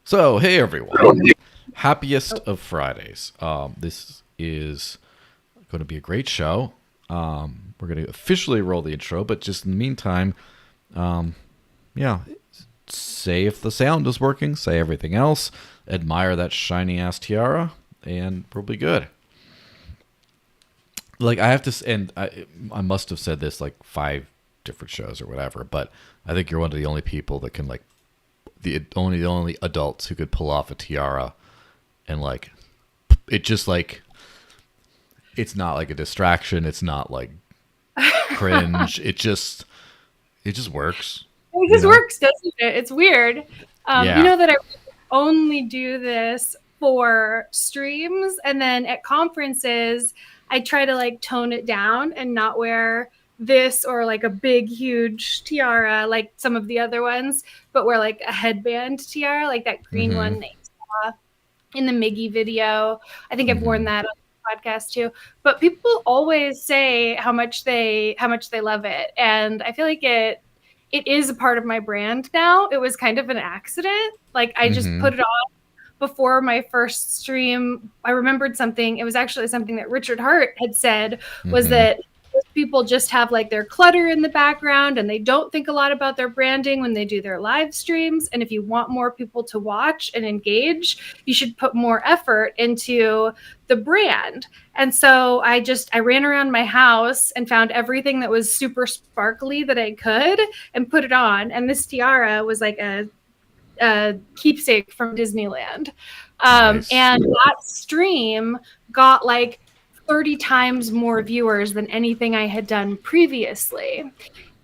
So, hey everyone. Happiest of Fridays. This is going to be a great show. We're going to officially roll the intro, but just in the meantime, yeah, say if the sound is working, say everything else, admire that shiny ass tiara, and we'll be good. Like, I have to, and I must have said this like 5 different shows or whatever, but I think you're one of the only people that can, like, the only adults who could pull off a tiara and, like, it just, like, it's not like a distraction, it's not like cringe, it just works. It just works, doesn't it? It's weird. Yeah. You know that I only do this for streams, and then at conferences I try to, like, tone it down and not wear this or like a big huge tiara like some of the other ones, but wear like a headband tiara, like that green one that you saw in the Miggy video. I think I've worn that on the podcast too. But people always say how much they love it, and I feel like it is a part of my brand now. It was kind of an accident. Like, I just put it on before my first stream. I remembered something. It was actually something that Richard Hart had said, was that people just have, like, their clutter in the background and they don't think a lot about their branding when they do their live streams. And if you want more people to watch and engage, you should put more effort into the brand. And so I ran around my house and found everything that was super sparkly that I could and put it on. And this tiara was like a keepsake from Disneyland. Nice. And that stream got like 30 times more viewers than anything I had done previously.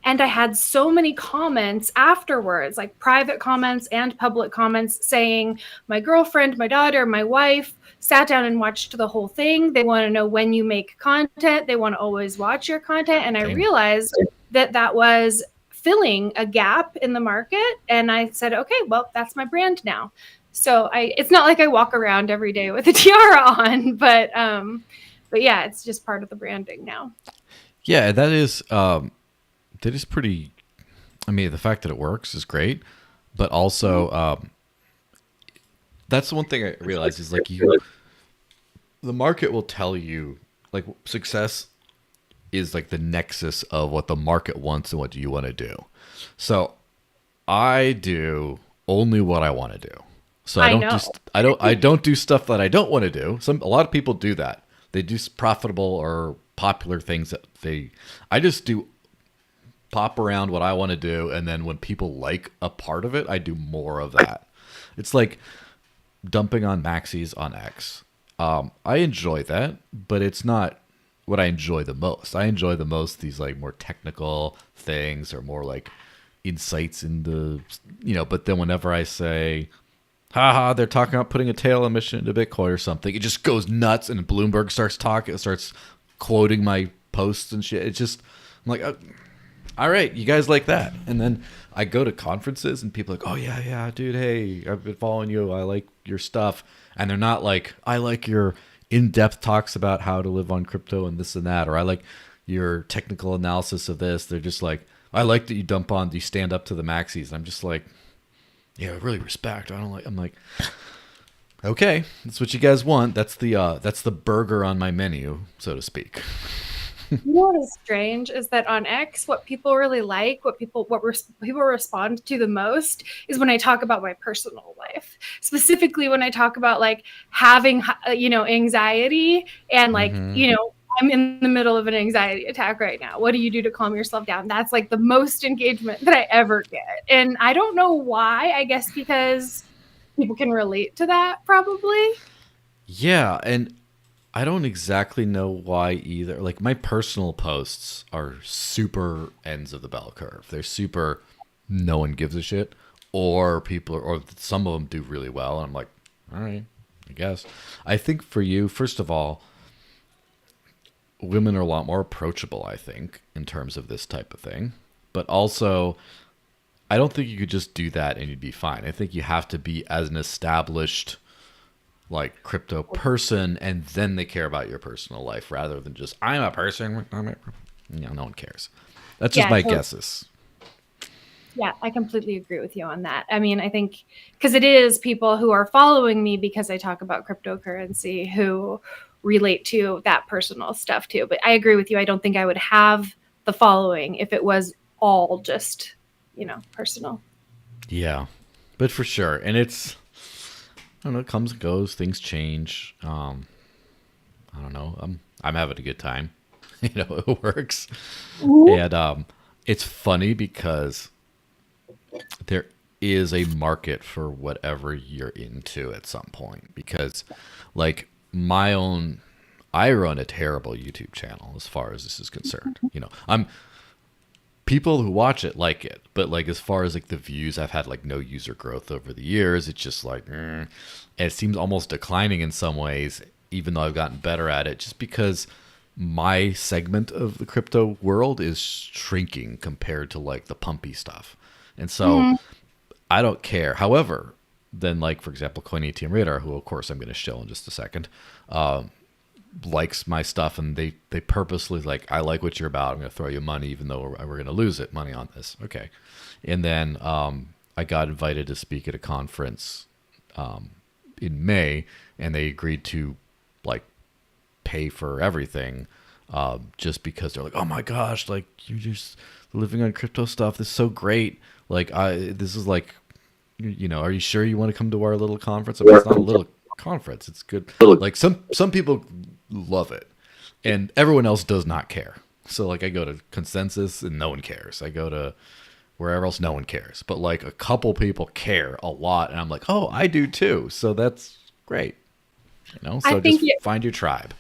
And I had so many comments afterwards, like private comments and public comments, saying my girlfriend, my daughter, my wife sat down and watched the whole thing. They want to know when you make content. They want to always watch your content. And I realized that was filling a gap in the market. And I said, okay, well, that's my brand now. So it's not like I walk around every day with a tiara on, but yeah, it's just part of the branding now. Yeah, that is pretty. I mean, the fact that it works is great, but also that's the one thing I realize is, like, the market will tell you, like, success is like the nexus of what the market wants and what you want to do. So I do only what I want to do. So I don't do stuff that I don't want to do. A lot of people do that. They do profitable or popular things that I just do pop around what I want to do, and then when people like a part of it, I do more of that. It's like dumping on maxis on X. I enjoy that, but it's not what I enjoy the most. I enjoy the most these, like, more technical things or more like insights into, but then whenever I say, haha, they're talking about putting a tail emission into Bitcoin or something, it just goes nuts, and Bloomberg starts quoting my posts and shit. It's just, I'm like, all right, you guys like that. And then I go to conferences and people are like, oh yeah, dude, hey, I've been following you, I like your stuff. And they're not like, I like your in-depth talks about how to live on crypto and this and that, or I like your technical analysis of this. They're just like, I like that you stand up to the maxis. And I'm just like, yeah, I really respect. I'm like, okay, that's what you guys want. That's the burger on my menu, so to speak. You know what is strange is that on X, what people really like, what people respond to the most is when I talk about my personal life. Specifically when I talk about, like, having, anxiety and, like, I'm in the middle of an anxiety attack right now. What do you do to calm yourself down? That's, like, the most engagement that I ever get. And I don't know why. I guess because people can relate to that, probably. Yeah, and I don't exactly know why either. Like, my personal posts are super ends of the bell curve. They're super no one gives a shit, or some of them do really well, and I'm like, all right, I guess. I think for you, first of all, women are a lot more approachable, I think, in terms of this type of thing. But also, I don't think you could just do that and you'd be fine. I think you have to be as an established, like, crypto person, and then they care about your personal life rather than just, I'm a person. No one cares. That's just my guesses. Yeah, I completely agree with you on that. I mean, I think because it is people who are following me because I talk about cryptocurrency who relate to that personal stuff too. But I agree with you. I don't think I would have the following if it was all just, personal. Yeah, but for sure, and it's I don't know, it comes and goes, things change. I don't know. I'm having a good time. It works, and it's funny because there is a market for whatever you're into at some point. Because, like I run a terrible YouTube channel as far as this is concerned. I'm people who watch it like it, but like as far as like the views, I've had like no user growth over the years. It's just like it seems almost declining in some ways, even though I've gotten better at it, just because my segment of the crypto world is shrinking compared to like the pumpy stuff. And so I don't care. However, then like for example, Coin ATM Radar, who of course I'm going to show in just a second, likes my stuff, and they purposely like, I like what you're about, I'm going to throw you money even though we're going to lose it money on this. Okay. And then I got invited to speak at a conference in May, and they agreed to like pay for everything just because they're like, oh my gosh, like you're just living on crypto stuff, this is so great, like this is like, are you sure you want to come to our little conference? I mean, it's not a little conference, it's good. Like some people love it and everyone else does not care. So like I go to Consensus and no one cares, I go to wherever else, no one cares, but like a couple people care a lot, and I'm like, oh, I do too, so that's great. So just find your tribe.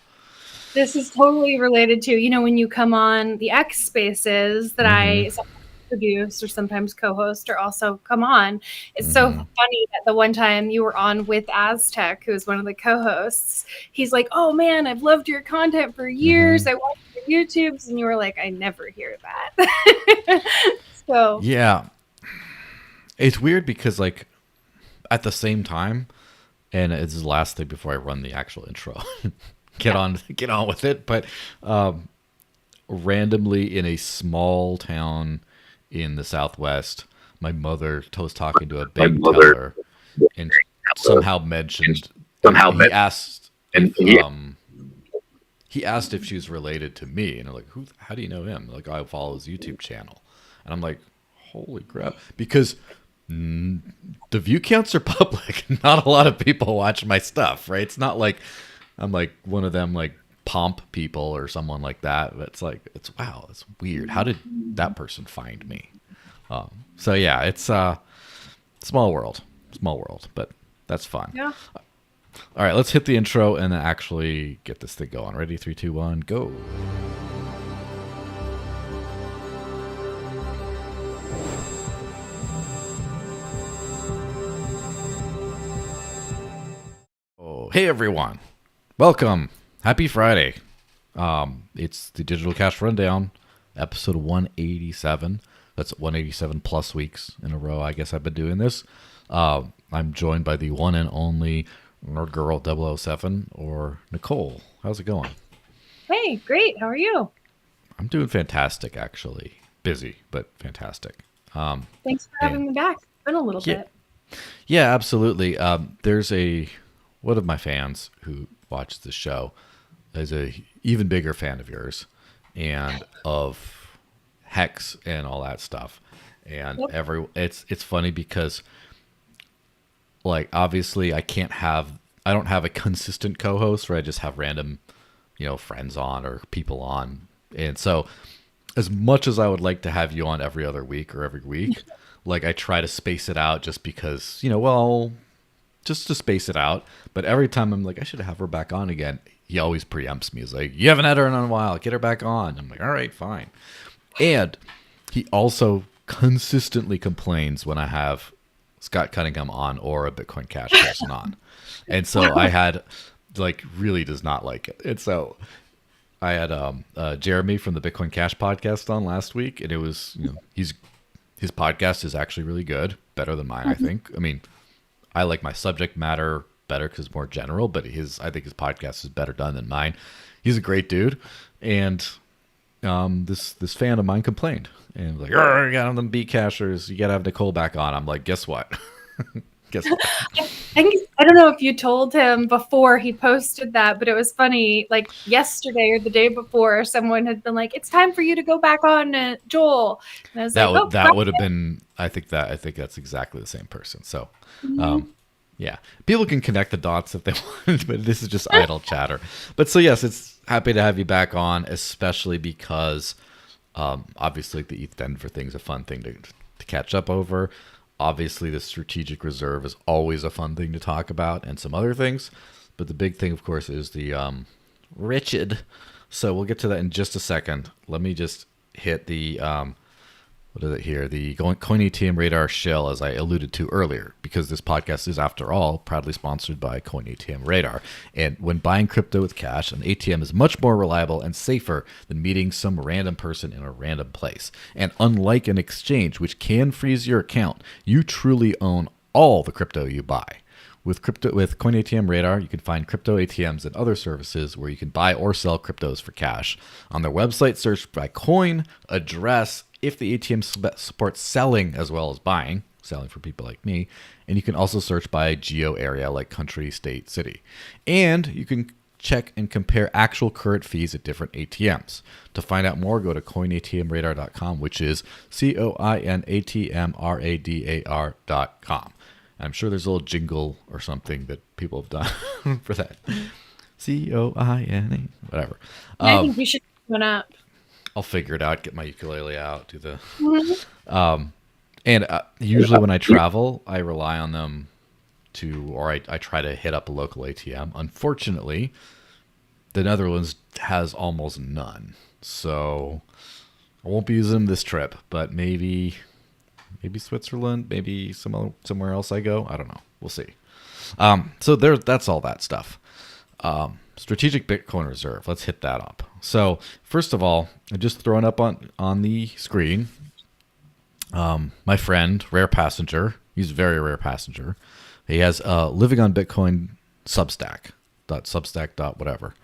This is totally related to, when you come on the X spaces that I sometimes produce or sometimes co-host or also come on. It's so funny that the one time you were on with Aztec, who's one of the co-hosts, he's like, oh man, I've loved your content for years. I watched your YouTubes. And you were like, I never hear that. So yeah, it's weird because like at the same time, and it's the last thing before I run the actual intro. Get on with it. But randomly in a small town in the Southwest, my mother was talking to a bank teller and somehow mentioned he asked if she was related to me, and I'm like, how do you know him? Like, I follow his YouTube channel, and I'm like, holy crap, because the view counts are public. Not a lot of people watch my stuff, right? It's not like I'm like one of them like pomp people or someone like that. But it's wow, it's weird. How did that person find me? So yeah, it's small world, but that's fun. Yeah. All right, let's hit the intro and then actually get this thing going. Ready? 3, 2, 1, go. Hey everyone, welcome. Happy Friday. It's the Digital Cash Rundown, episode 187. That's 187 plus weeks in a row. I guess I've been doing this. I'm joined by the one and only Nerd Girl 007, or Nicole. How's it going? Hey, great. How are you? I'm doing fantastic, actually. Busy, but fantastic. Thanks for having me back. It's been a little bit. Yeah, absolutely. There's one of my fans who watches the show is a even bigger fan of yours and of Hex and all that stuff. And it's funny because like obviously I don't have a consistent co-host where I just have random, friends on or people on. And so as much as I would like to have you on every other week or every week, like I try to space it out just because, just to space it out. But every time I'm like, I should have her back on again, he always preempts me. He's like, you haven't had her in a while, get her back on. I'm like, all right, fine. And he also consistently complains when I have Scott Cunningham on or a Bitcoin Cash person on. And so I had really does not like it. And so I had Jeremy from the Bitcoin Cash podcast on last week, and it was, his podcast is actually really good, better than mine, I think. I mean, I like my subject matter better because it's more general, but I think his podcast is better done than mine. He's a great dude. And this fan of mine complained and was like, "Arr, you got them beat cashers. You got to have Nicole back on." I'm like, guess what? Guess what? I don't know if you told him before he posted that, but it was funny. Like yesterday or the day before, someone had been like, "It's time for you to go back on Joel," and I was like, "Oh, That would have been. I think that's exactly the same person. So, yeah, people can connect the dots if they want, but this is just idle chatter. But so yes, it's happy to have you back on, especially because obviously the ETH Denver thing's a fun thing to catch up over. Obviously, the strategic reserve is always a fun thing to talk about, and some other things. But the big thing, of course, is the Richard. So we'll get to that in just a second. Let me just hit the what is it here? The Coin ATM Radar shell, as I alluded to earlier, because this podcast is, after all, proudly sponsored by Coin ATM Radar. And when buying crypto with cash, an ATM is much more reliable and safer than meeting some random person in a random place. And unlike an exchange, which can freeze your account, you truly own all the crypto you buy. With Coin ATM Radar, you can find crypto ATMs and other services where you can buy or sell cryptos for cash. On their website, search by coin, address, if the ATM supports selling as well as buying, selling for people like me, and you can also search by geo area like country, state, city. And you can check and compare actual current fees at different ATMs. To find out more, go to coinatmradar.com, which is coinatmradar.com. I'm sure there's a little jingle or something that people have done for that. COINA, whatever. I think we should put one up. I'll figure it out, get my ukulele out, do the... And usually when I travel, I rely on them or I try to hit up a local ATM. Unfortunately, the Netherlands has almost none. So I won't be using them this trip, but maybe Switzerland, maybe somewhere else I go. I don't know. We'll see. So that's all that stuff. Strategic Bitcoin Reserve. Let's hit that up. So first of all, I just thrown up on the screen. My friend, Rare Passenger. He's a very rare passenger. He has Living on Bitcoin Substack. Substack. Whatever.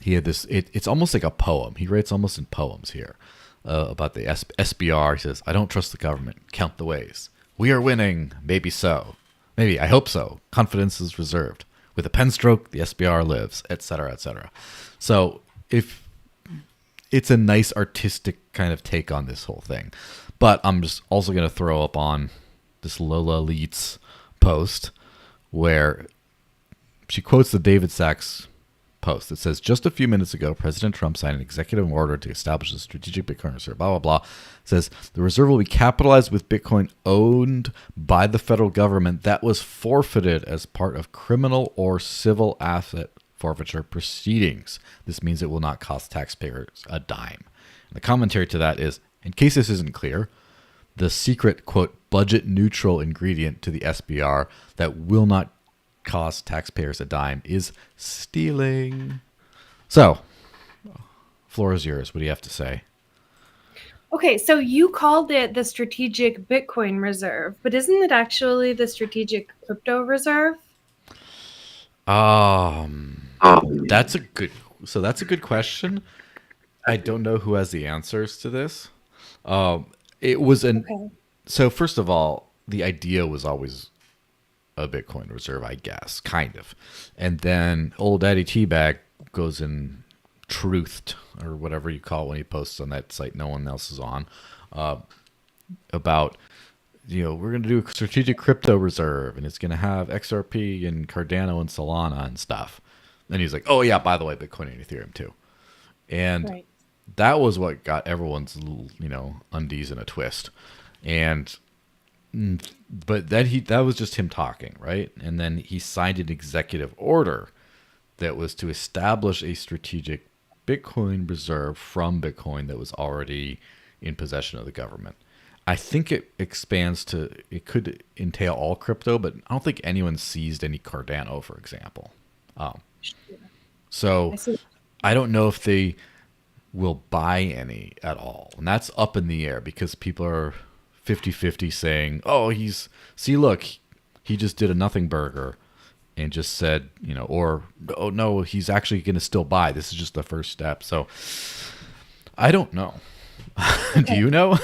He had this. It's almost like a poem. He writes almost in poems here about the SBR. He says, "I don't trust the government. Count the ways. We are winning. Maybe so. Maybe. I hope so. Confidence is reserved. With a pen stroke, the SBR lives," etc., etc. So if it's a nice artistic kind of take on this whole thing. But I'm just also going to throw up on this Lola Leets post where she quotes the David Sachs post. It says, "Just a few minutes ago, President Trump signed an executive order to establish a strategic Bitcoin reserve," blah, blah, blah. It says, "The reserve will be capitalized with Bitcoin owned by the federal government that was forfeited as part of criminal or civil asset forfeiture proceedings. This means it will not cost taxpayers a dime." And the commentary to that is, in case this isn't clear, the secret, quote, budget neutral ingredient to the SBR that will not cost taxpayers a dime is stealing. So, floor is yours. What do you have to say? Okay, so you called it the Strategic Bitcoin Reserve, but isn't it actually the Strategic Crypto Reserve? That's a good question. I don't know who has the answers to this. It was So first of all, the idea was always a Bitcoin reserve, I guess, kind of. And then old Daddy Teabag goes and truthed, or whatever you call it when he posts on that site no one else is on, about, we're going to do a strategic crypto reserve, and it's going to have XRP and Cardano and Solana and stuff. And he's like, "Oh yeah, by the way, Bitcoin and Ethereum too." And that was what got everyone's, undies in a twist. But that was just him talking, right? And then he signed an executive order that was to establish a strategic Bitcoin reserve from Bitcoin that was already in possession of the government. I think it could entail all crypto, but I don't think anyone seized any Cardano, for example. So I don't know if they will buy any at all. And that's up in the air because people are 50-50 saying, "Oh, look, he just did a nothing burger and just said, or, oh no, he's actually going to still buy. This is just the first step." So I don't know. Do Okay. you know?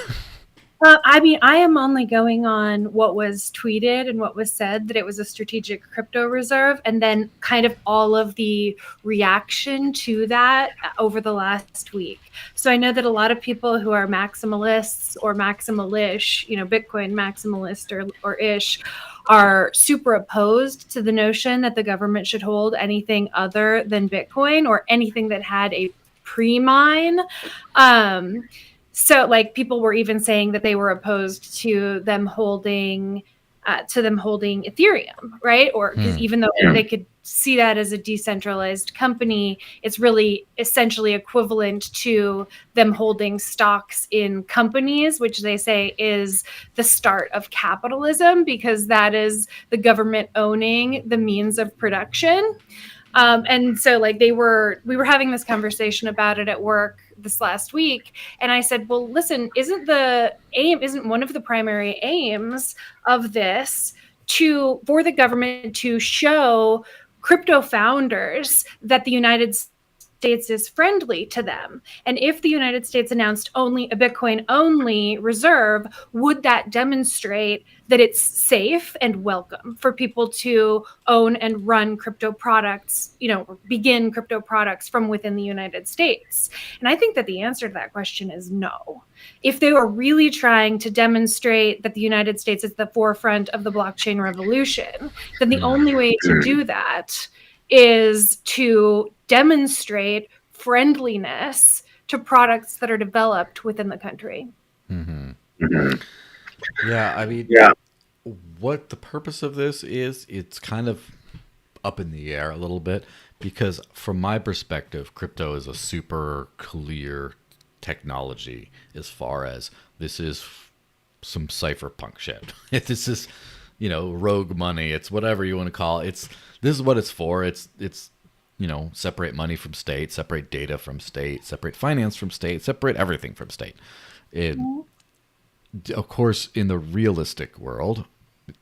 I mean, I am only going on what was tweeted and what was said, that it was a strategic crypto reserve, and then kind of all of the reaction to that over the last week. So I know that a lot of people who are maximalists or maximalish, Bitcoin maximalist or ish, are super opposed to the notion that the government should hold anything other than Bitcoin or anything that had a pre-mine. So like people were even saying that they were opposed to them holding Ethereum, right? Or because even though they could see that as a decentralized company, it's really essentially equivalent to them holding stocks in companies, which they say is the start of capitalism, because that is the government owning the means of production. And so like we were having this conversation about it at work this last week. And I said, well, listen, isn't one of the primary aims of this for the government to show crypto founders that the United States is friendly to them? And if the United States announced only a Bitcoin only reserve, would that demonstrate that it's safe and welcome for people to own and run crypto products, begin crypto products from within the United States? And I think that the answer to that question is no. If they were really trying to demonstrate that the United States is the forefront of the blockchain revolution, then the only way to do that is to demonstrate friendliness to products that are developed within the country. Yeah, I mean, what the purpose of this is, it's kind of up in the air a little bit, because from my perspective, crypto is a super clear technology as far as this is some cypherpunk shit. This is, rogue money. It's whatever you want to call it. This is what it's for. It's separate money from state, separate data from state, separate finance from state, separate everything from state. Of course, in the realistic world,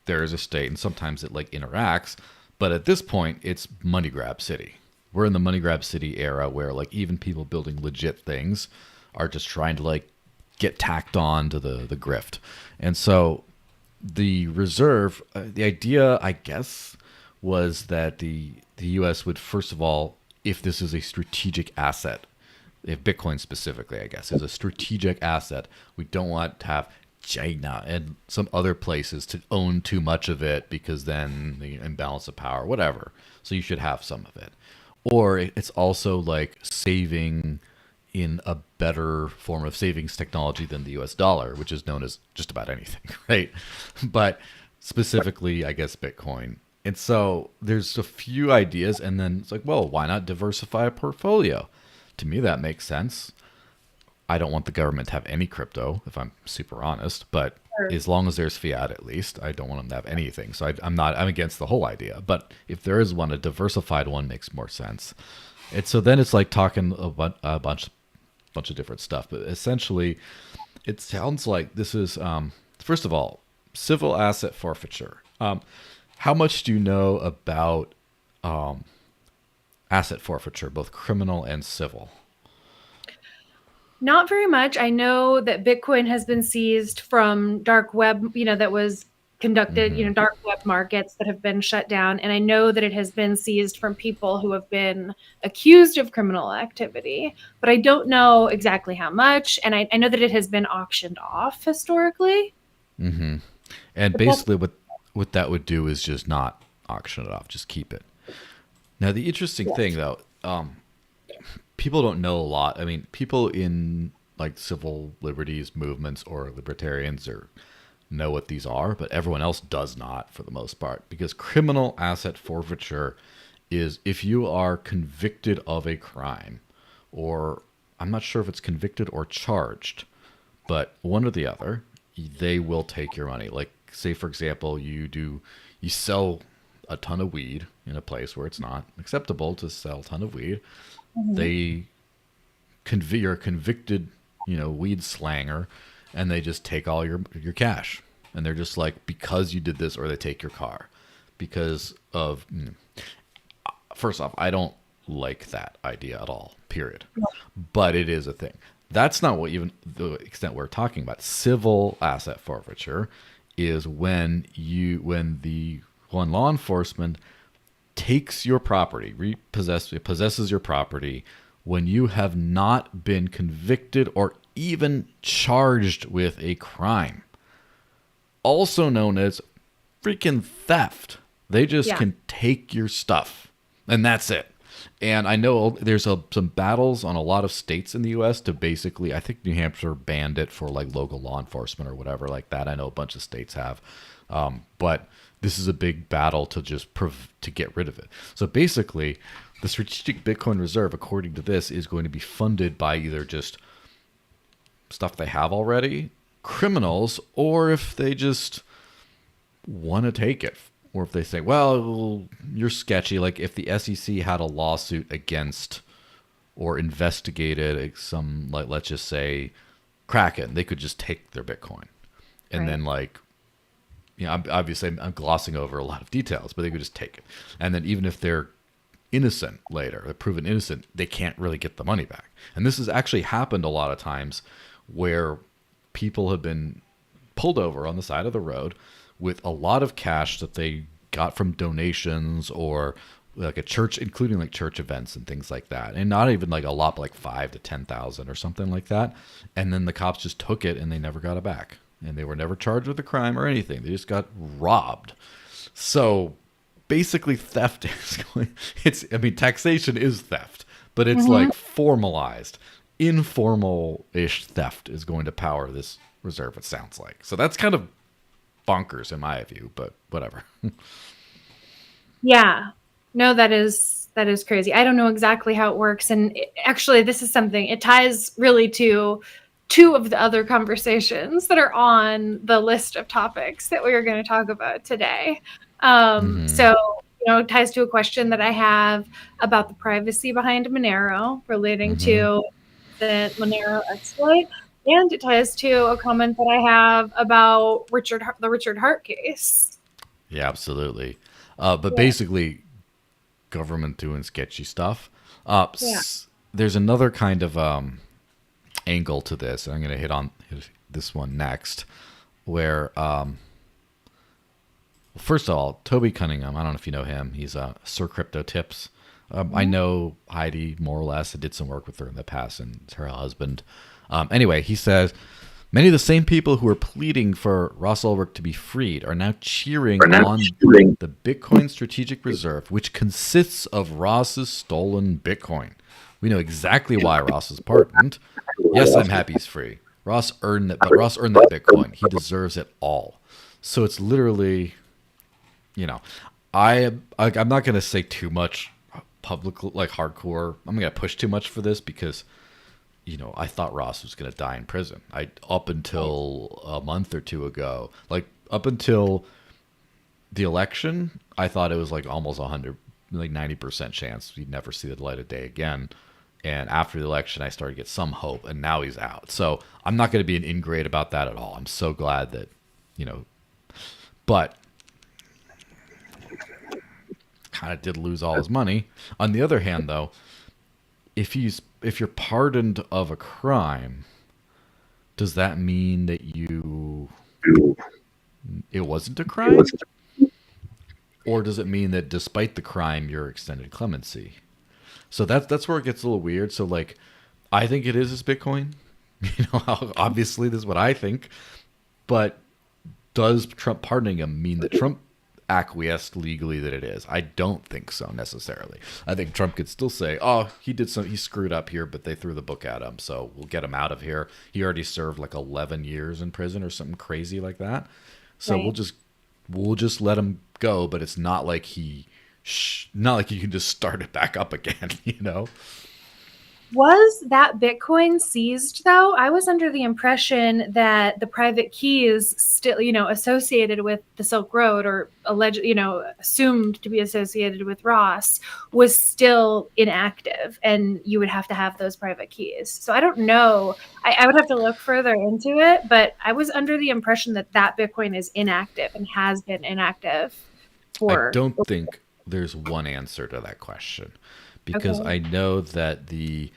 there is a state, and sometimes it like interacts. But at this point, it's money grab city. We're in the money grab city era where like even people building legit things are just trying to like get tacked on to the grift. And so the reserve, the idea, I guess, was that the U.S. would, first of all, if this is a strategic asset, if Bitcoin specifically, I guess, is a strategic asset, we don't want to have China and some other places to own too much of it, because then the imbalance of power, whatever. So you should have some of it. Or it's also like saving in a better form of savings technology than the US dollar, which is known as just about anything, right? But specifically, I guess, Bitcoin. And so there's a few ideas, and then it's like, well, why not diversify a portfolio? To me, that makes sense. I don't want the government to have any crypto, if I'm super honest, but as long as there's fiat, at least, I don't want them to have anything. So I'm against the whole idea. But if there is one, a diversified one makes more sense. And so then it's like talking a bunch of different stuff. But essentially, it sounds like this is, first of all, civil asset forfeiture. How much do you know about asset forfeiture, both criminal and civil? Not very much. I know that Bitcoin has been seized from dark web, that was conducted, dark web markets that have been shut down. And I know that it has been seized from people who have been accused of criminal activity, but I don't know exactly how much. And I know that it has been auctioned off historically. Mm-hmm. And basically what that would do is just not auction it off, just keep it. Now, the interesting thing, though, people don't know a lot. I mean, people in like civil liberties movements or libertarians know what these are, but everyone else does not, for the most part, because criminal asset forfeiture is if you are convicted of a crime, or I'm not sure if it's convicted or charged, but one or the other, they will take your money. Like, say, for example, you sell a ton of weed in a place where it's not acceptable to sell a ton of weed. You're a convicted, weed slanger, and they just take all your cash. And they're just like, because you did this, or they take your car. Because of, first off, I don't like that idea at all, period. But it is a thing. That's not what even the extent we're talking about. Civil asset forfeiture is when law enforcement takes your property, possesses your property when you have not been convicted or even charged with a crime, also known as freaking theft. They just can take your stuff, and that's it. And I know there's some battles on a lot of states in the U.S. to basically, I think New Hampshire banned it for like local law enforcement or whatever like that. I know a bunch of states have, but this is a big battle to just to get rid of it. So basically, the strategic Bitcoin reserve, according to this, is going to be funded by either just stuff they have already, criminals, or if they just want to take it. Or if they say, well, you're sketchy. Like if the SEC had a lawsuit against or investigated some, like let's just say Kraken, they could just take their Bitcoin. And then like, you know, obviously I'm glossing over a lot of details, but they could just take it. And then even if they're innocent later, they're proven innocent, they can't really get the money back. And this has actually happened a lot of times where people have been pulled over on the side of the road with a lot of cash that they got from donations or like a church, including like church events and things like that. And not even like a lot, but like 5,000 to 10,000 or something like that. And then the cops just took it and they never got it back. And they were never charged with a crime or anything. They just got robbed. So basically theft is taxation is theft, but it's like formalized. Informal-ish theft is going to power this reserve, it sounds like. So that's kind of bonkers in my view, but whatever. Yeah, no, that is crazy. I don't know exactly how it works. And actually, this is something, it ties really to two of the other conversations that are on the list of topics that we are going to talk about today. So, it ties to a question that I have about the privacy behind Monero relating to the Monero exploit. And it ties to a comment that I have about the Richard Hart case. Yeah, absolutely. But basically, government doing sketchy stuff. There's another kind of angle to this. I'm going to hit this one next, where, first of all, Toby Cunningham, I don't know if you know him. He's Sir Crypto Tips. I know Heidi more or less. I did some work with her in the past, and it's her husband. Anyway, he says, many of the same people who are pleading for Ross Ulrich to be freed are now cheering on the Bitcoin Strategic Reserve, which consists of Ross's stolen Bitcoin. We know exactly why Ross was pardoned. Yes, I'm happy he's free. Ross earned that, but Ross earned that Bitcoin. He deserves it all. So it's literally, I'm not going to say too much public, like hardcore. I'm going to push too much for this because I thought Ross was going to die in prison. Up until a month or two ago, like up until the election, I thought it was like almost 90% chance he'd never see the light of day again. And after the election, I started to get some hope, and now he's out. So I'm not going to be an ingrate about that at all. I'm so glad that, but kind of did lose all his money. On the other hand, though, if you're pardoned of a crime, does that mean that it wasn't a crime? Or does it mean that despite the crime, you're extended clemency? So that's where it gets a little weird. So like, I think it is his Bitcoin. Obviously this is what I think. But does Trump pardoning him mean that Trump acquiesced legally that it is? I don't think so necessarily. I think Trump could still say, oh, he screwed up here, but they threw the book at him, so we'll get him out of here. He already served like 11 years in prison or something crazy like that. So we'll just let him go, but it's not like not like you can just start it back up again, Was that Bitcoin seized, though? I was under the impression that the private keys still, associated with the Silk Road or assumed to be associated with Ross was still inactive, and you would have to have those private keys. So I don't know. I would have to look further into it, but I was under the impression that Bitcoin is inactive and has been inactive for. I don't think there's one answer to that question, because I know that the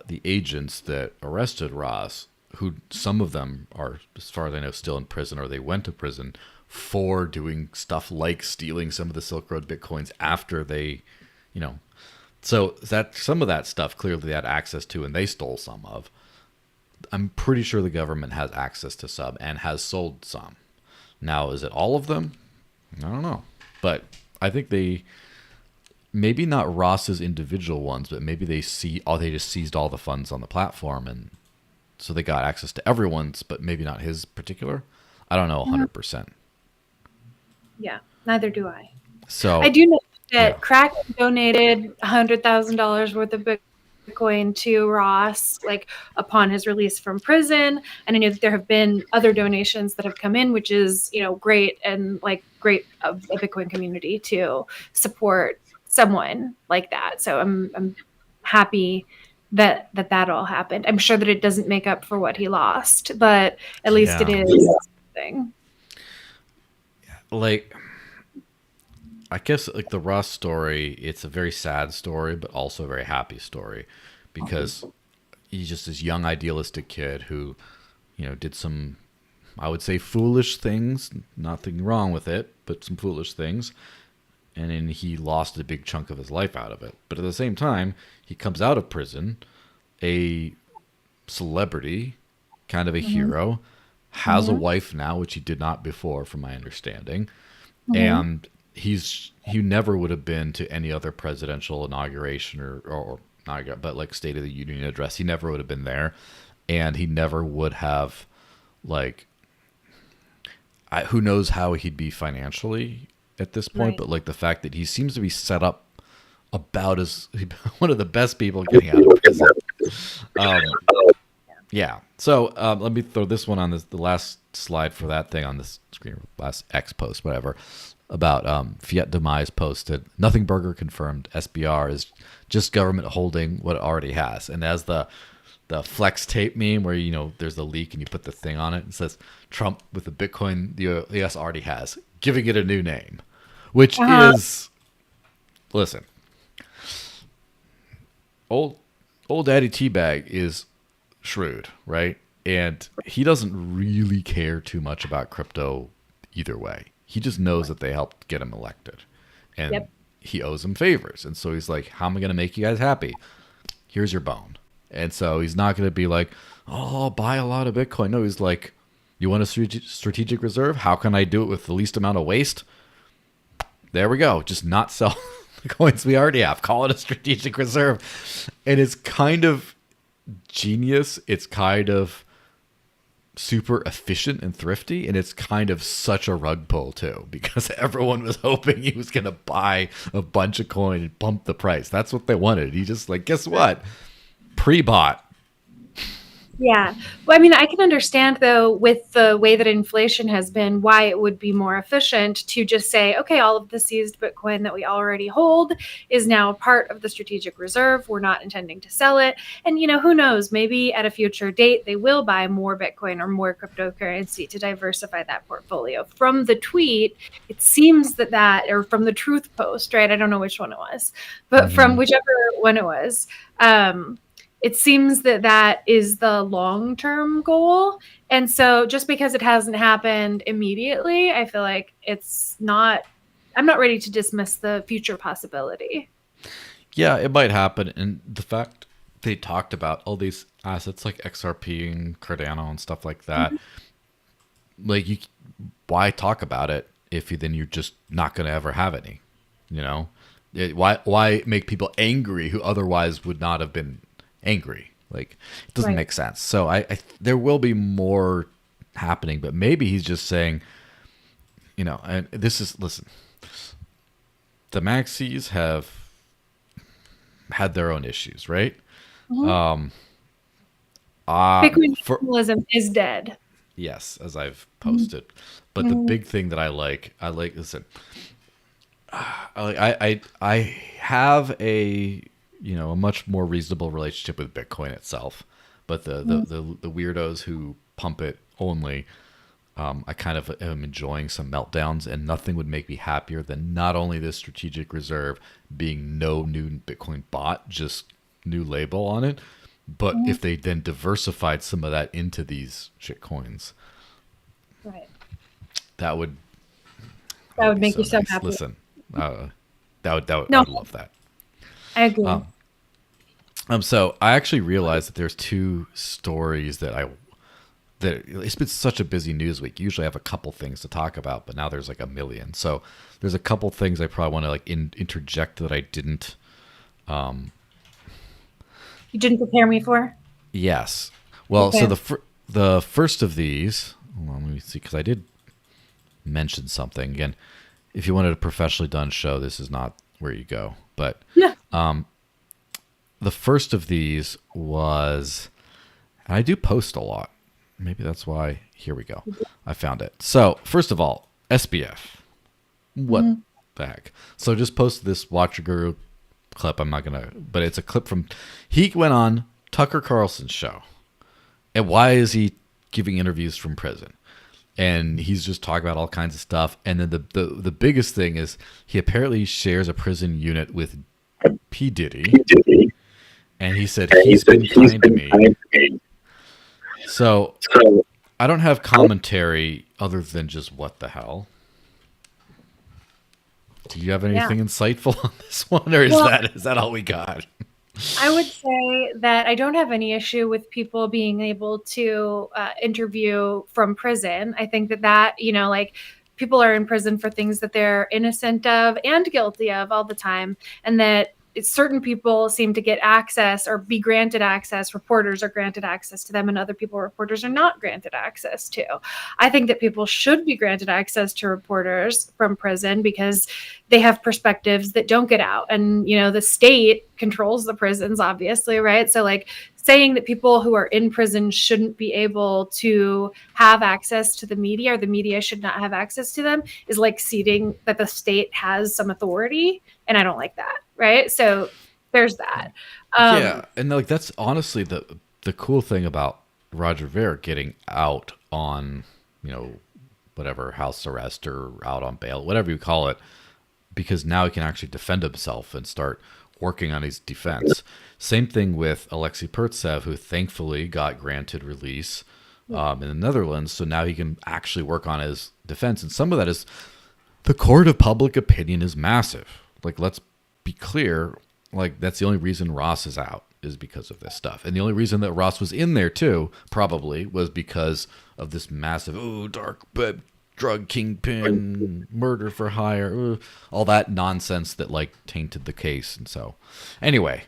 the agents that arrested Ross, who some of them are, as far as I know, still in prison, or they went to prison for doing stuff like stealing some of the Silk Road Bitcoins after they, you know, so that some of that stuff clearly they had access to and they stole some of. I'm pretty sure the government has access to some and has sold some. Now, is it all of them? I don't know. But I think they, maybe not Ross's individual ones, but maybe they just seized all the funds on the platform, and so they got access to everyone's, but maybe not his particular. I don't know 100%. Yeah, neither do I. So I do know that Kraken donated $100,000 worth of Bitcoin to Ross, like upon his release from prison. And I know that there have been other donations that have come in, which is, great, and like great of the Bitcoin community to support someone like that. So I'm happy that all happened. I'm sure that it doesn't make up for what he lost, but at least it is something. Like, I guess like the Ross story, it's a very sad story, but also a very happy story, because he's just this young idealistic kid who, did some, I would say, foolish things. Nothing wrong with it, but some foolish things. And then he lost a big chunk of his life out of it. But at the same time, he comes out of prison, a celebrity, kind of a hero, has a wife now, which he did not before, from my understanding. And he never would have been to any other presidential inauguration or not, but like State of the Union address. He never would have been there. And he never would have, like, who knows how he'd be financially at this point, but like the fact that he seems to be set up about as one of the best people getting out of prison. Yeah. So let me throw this one on the last slide for that thing on this screen, last X post, whatever, about Fiat Demise posted, nothing burger confirmed. SBR is just government holding what it already has. And as the flex tape meme where, there's the leak and you put the thing on it and says Trump with the Bitcoin the US already has, giving it a new name, which is, listen, old Daddy Teabag is shrewd, right? And he doesn't really care too much about crypto either way. He just knows that they helped get him elected, and he owes them favors. And so he's like, how am I going to make you guys happy? Here's your bone. And so he's not going to be like, oh, I'll buy a lot of Bitcoin. No, he's like, you want a strategic reserve? How can I do it with the least amount of waste? There we go. Just not sell the coins we already have. Call it a strategic reserve. And it's kind of genius. It's kind of super efficient and thrifty. And it's kind of such a rug pull, too, because everyone was hoping he was going to buy a bunch of coin and pump the price. That's what they wanted. He just like, guess what? Pre-bought. Yeah. Well, I mean, I can understand, though, with the way that inflation has been, why it would be more efficient to just say, okay, all of the seized Bitcoin that we already hold is now a part of the strategic reserve. We're not intending to sell it. And, who knows, maybe at a future date, they will buy more Bitcoin or more cryptocurrency to diversify that portfolio. From the tweet, it seems that, or from the truth post, right? I don't know which one it was, but from whichever one it was, it seems that is the long-term goal. And so just because it hasn't happened immediately, I feel like I'm not ready to dismiss the future possibility. Yeah, it might happen. And the fact they talked about all these assets like XRP and Cardano and stuff like that, like, why talk about it if you're just not going to ever have any, why make people angry who otherwise would not have been angry? Like, it doesn't make sense. So I there will be more happening, but maybe he's just saying, and listen, the maxis have had their own issues, right? Bitcoin nationalism is dead. Yes, as I've posted. But the big thing that I like, listen, I have a much more reasonable relationship with Bitcoin itself, but the weirdos who pump it only, I kind of am enjoying some meltdowns, and nothing would make me happier than not only this strategic reserve being no new Bitcoin bought, just new label on it, But if they then diversified some of that into these shit coins, Right. that would That would be make so you so nice. happy. Listen, I No, would love that. I agree. So I actually realized that there's two stories that it's been such a busy news week. Usually I have a couple things to talk about, but now there's like a million. So there's a couple things I probably want to like interject that I didn't. You didn't prepare me for? Yes. Well, Okay. so the first of these, hold on, let me see, because I did mention something again. If you wanted a professionally done show, this is not where you go. But Yeah. the first of these was, and I do post a lot. Maybe that's why. Here we go. I found it. So first of all, SBF. What the heck? So just posted this Watcher Guru clip. I'm not gonna, but it's a clip from. He went on Tucker Carlson's show, and why is he giving interviews from prison? And he's just talking about all kinds of stuff. And then the biggest thing is he apparently shares a prison unit with P Diddy, and he said he's been kind to me. So I don't have commentary other than just what the hell. Do you have anything insightful on this one, or is that all we got? I would say that I don't have any issue with people being able to interview from prison. I think that, like people are in prison for things that they're innocent of and guilty of all the time. And that certain people seem to get access or be granted access. Reporters are granted access to them, and other people, reporters, are not granted access to. I think that people should be granted access to reporters from prison because they have perspectives that don't get out. And, the state controls the prisons, obviously, right? So, like, saying that people who are in prison shouldn't be able to have access to the media, or the media should not have access to them, is like ceding that the state has some authority. And I don't like that. Right. So there's that. Yeah. And like, that's honestly the cool thing about Roger Ver getting out on, whatever, house arrest or out on bail, whatever you call it, because now he can actually defend himself and start working on his defense. Same thing with Alexei Pertsev, who thankfully got granted release in the Netherlands. So now he can actually work on his defense. And some of that is the court of public opinion is massive. Like, let's be clear. Like, that's the only reason Ross is out, is because of this stuff. And the only reason that Ross was in there too, probably, was because of this massive, dark drug kingpin, murder for hire, all that nonsense that like tainted the case. And so anyway,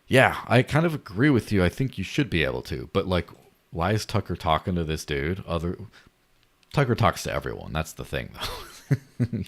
yeah, I kind of agree with you. I think you should be able to, but like, why is Tucker talking to this dude? Tucker talks to everyone. That's the thing,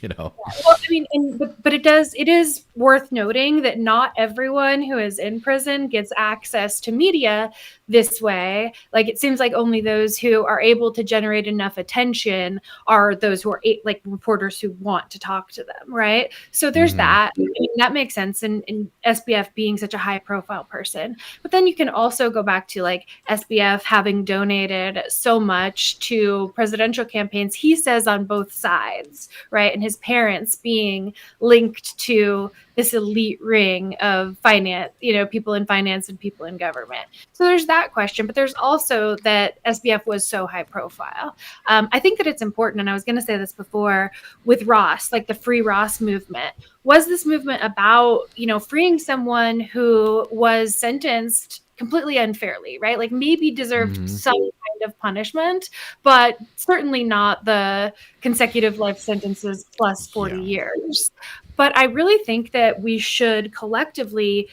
though. Well, I mean, but it is worth noting that not everyone who is in prison gets access to media this way. Like, it seems like only those who are able to generate enough attention are those who are like reporters who want to talk to them. Right. So there's that. I mean, that makes sense in SBF being such a high profile person. But then you can also go back to like SBF having donated so much to presidential campaigns, he says, on both sides. Right. And his parents being linked to this elite ring of finance, people in finance and people in government. So there's that question. But there's also that SBF was so high profile. I think that it's important. And I was going to say this before with Ross, like the Free Ross movement. Was this movement about, freeing someone who was sentenced completely unfairly, right? Like maybe deserved some kind of punishment, but certainly not the consecutive life sentences plus 40 years. But I really think that we should collectively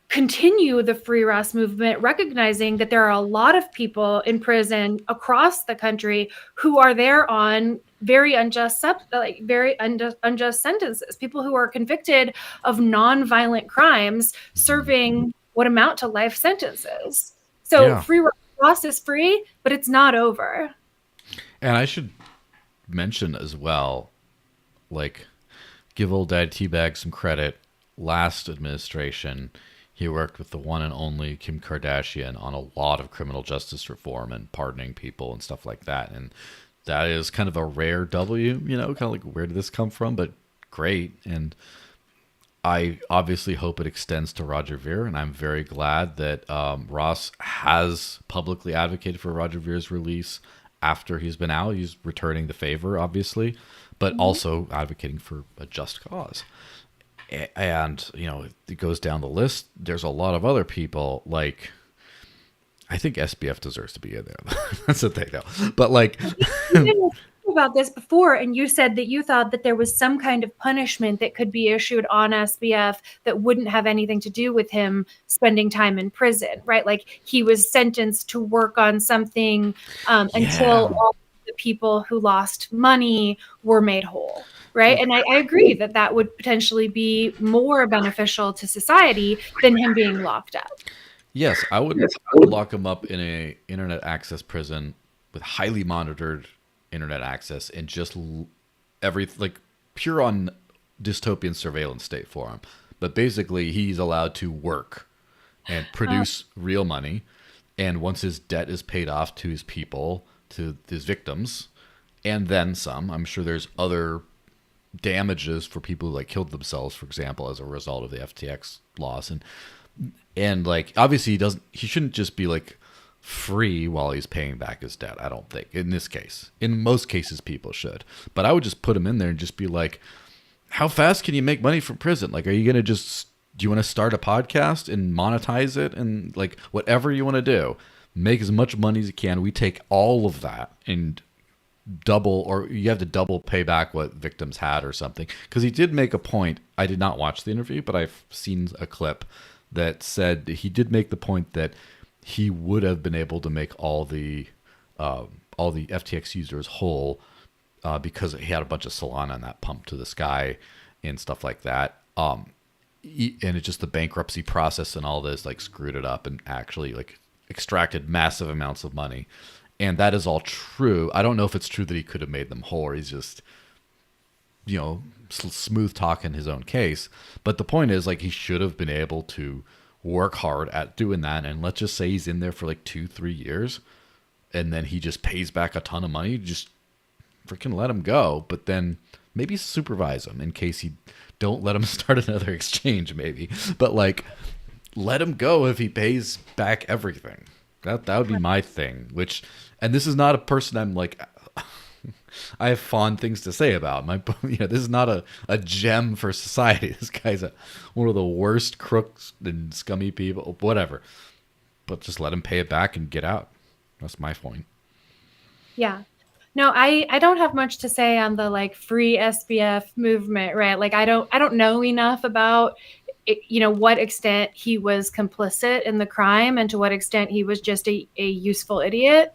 continue the Free Ross movement, recognizing that there are a lot of people in prison across the country who are there on very unjust sentences, people who are convicted of non-violent crimes serving what amount to life sentences. So Free Ross is free, but it's not over. And I should mention as well, like, give old Dad Teabag some credit. Last administration, he worked with the one and only Kim Kardashian on a lot of criminal justice reform and pardoning people and stuff like that. And that is kind of a rare W, kind of like, where did this come from? But great. And I obviously hope it extends to Roger Ver, and I'm very glad that Ross has publicly advocated for Roger Vere's release after he's been out. He's returning the favor, obviously, but Mhm. also advocating for a just cause. And, it goes down the list. There's a lot of other people, like, I think SBF deserves to be in there. That's the thing, though. But, like, You didn't talk about this before, and you said that you thought that there was some kind of punishment that could be issued on SBF that wouldn't have anything to do with him spending time in prison, right? Like he was sentenced to work on something until all the people who lost money were made whole. Right. And I agree that that would potentially be more beneficial to society than him being locked up. Yes, I would lock him up in a internet access prison with highly monitored internet access and just like pure on dystopian surveillance state for him. But basically, he's allowed to work and produce real money. And once his debt is paid off to his people, to his victims, and then some, I'm sure there's other damages for people who like killed themselves, for example, as a result of the FTX loss. And like obviously he shouldn't just be like free while he's paying back his debt. I don't think in this case. In most cases people should. But I would just put him in there and just be like, how fast can you make money from prison? Like, are you going to do you want to start a podcast and monetize it and like whatever you want to do? Make as much money as you can. We take all of that and double, or you have to double pay back what victims had or something. Because he did make a point. I did not watch the interview, but I've seen a clip that said he did make the point that he would have been able to make all the FTX users whole because he had a bunch of Solana in that pump to the sky and stuff like that. And it's just the bankruptcy process and all this like screwed it up and actually like extracted massive amounts of money. And that is all true. I don't know if it's true that he could have made them whole, or he's just, smooth talking his own case. But the point is, like, he should have been able to work hard at doing that. And let's just say he's in there for like 2-3 years, and then he just pays back a ton of money. Just freaking let him go. But then maybe supervise him in case he don't let him start another exchange, maybe. But like, let him go if he pays back everything. That would be my thing. And this is not a person I'm like, I have fond things to say about. This is not a gem for society. This guy's one of the worst crooks and scummy people, whatever. But just let him pay it back and get out. That's my point. Yeah. No, I don't have much to say on the like free SBF movement, right? Like I don't know enough about what extent he was complicit in the crime and to what extent he was just a useful idiot.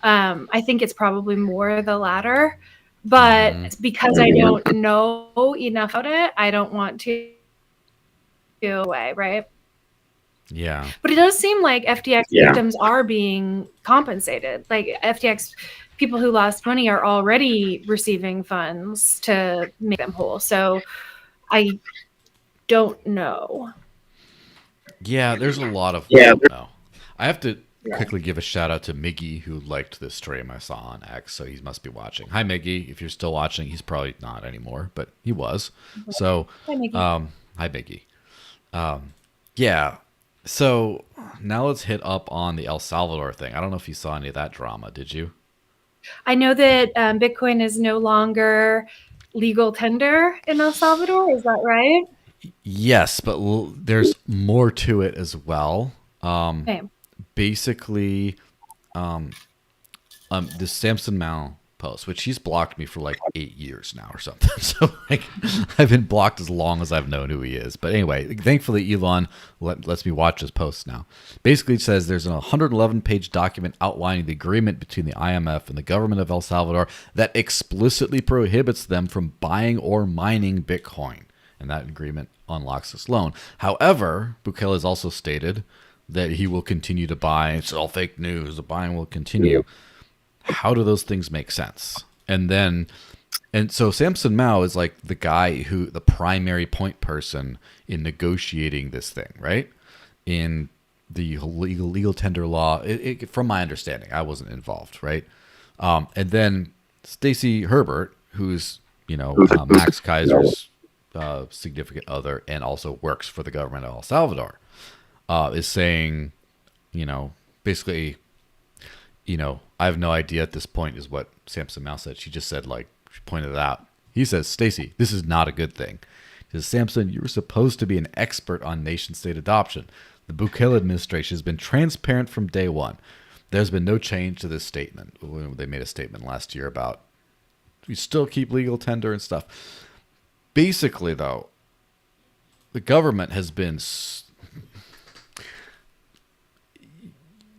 I think it's probably more the latter, but because I don't know enough about it, I don't want to go away, right? Yeah. But it does seem like FTX victims are being compensated. Like FTX people who lost money are already receiving funds to make them whole. So I don't know. Yeah, there's a lot of don't know. I have to quickly give a shout out to Miggy, who liked this stream I saw on X, so he must be watching. Hi Miggy, if you're still watching. He's probably not anymore, but he was. So hi Miggy. Hi Miggy. Yeah. So now let's hit up on the El Salvador thing. I don't know if you saw any of that drama, did you? I know that Bitcoin is no longer legal tender in El Salvador. Is that right? Yes, but there's more to it as well. Okay. Basically, this Samson Mao post, which he's blocked me for like 8 years now or something. So like, I've been blocked as long as I've known who he is. But anyway, thankfully Elon lets me watch his posts now. Basically, it says there's a 111-page document outlining the agreement between the IMF and the government of El Salvador that explicitly prohibits them from buying or mining Bitcoin. And that agreement unlocks this loan. However, Bukele has also stated that he will continue to buy. It's all fake news. The buying will continue. How do those things make sense? And so Samson Mao is like the guy the primary point person in negotiating this thing, right? In the legal tender law, from my understanding, I wasn't involved, right? And then Stacey Herbert, who's Max Kaiser's significant other and also works for the government of El Salvador, is saying, basically, I have no idea at this point is what Samson Mouse said. She just said, she pointed it out. He says, Stacy, this is not a good thing. He says, Samson, you were supposed to be an expert on nation state adoption. The Bukele administration has been transparent from day one. There's been no change to this statement. They made a statement last year about we still keep legal tender and stuff. Basically, though, the government has been,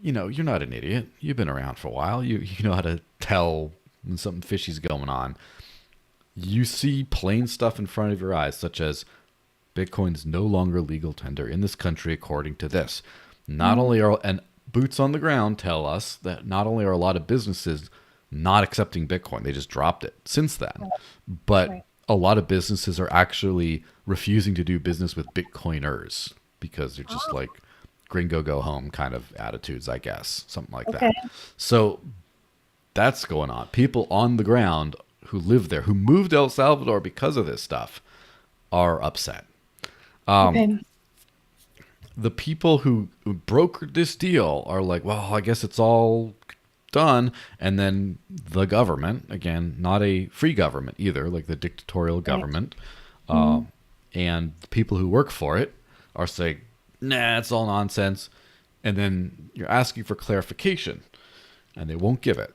you're not an idiot. You've been around for a while. You know how to tell when something fishy's going on. You see plain stuff in front of your eyes, such as Bitcoin's no longer legal tender in this country according to this. Not only are, and boots on the ground tell us that not only are a lot of businesses not accepting Bitcoin, they just dropped it since then, but a lot of businesses are actually refusing to do business with Bitcoiners because they're just like gringo go home kind of attitudes, I guess, something like that. So that's going on. People on the ground who live there, who moved to El Salvador because of this stuff, are upset. The people who brokered this deal are like, well, I guess it's all done. And then the government, again, not a free government either, like the dictatorial government, and the people who work for it are saying, nah, it's all nonsense. And then you're asking for clarification, and they won't give it.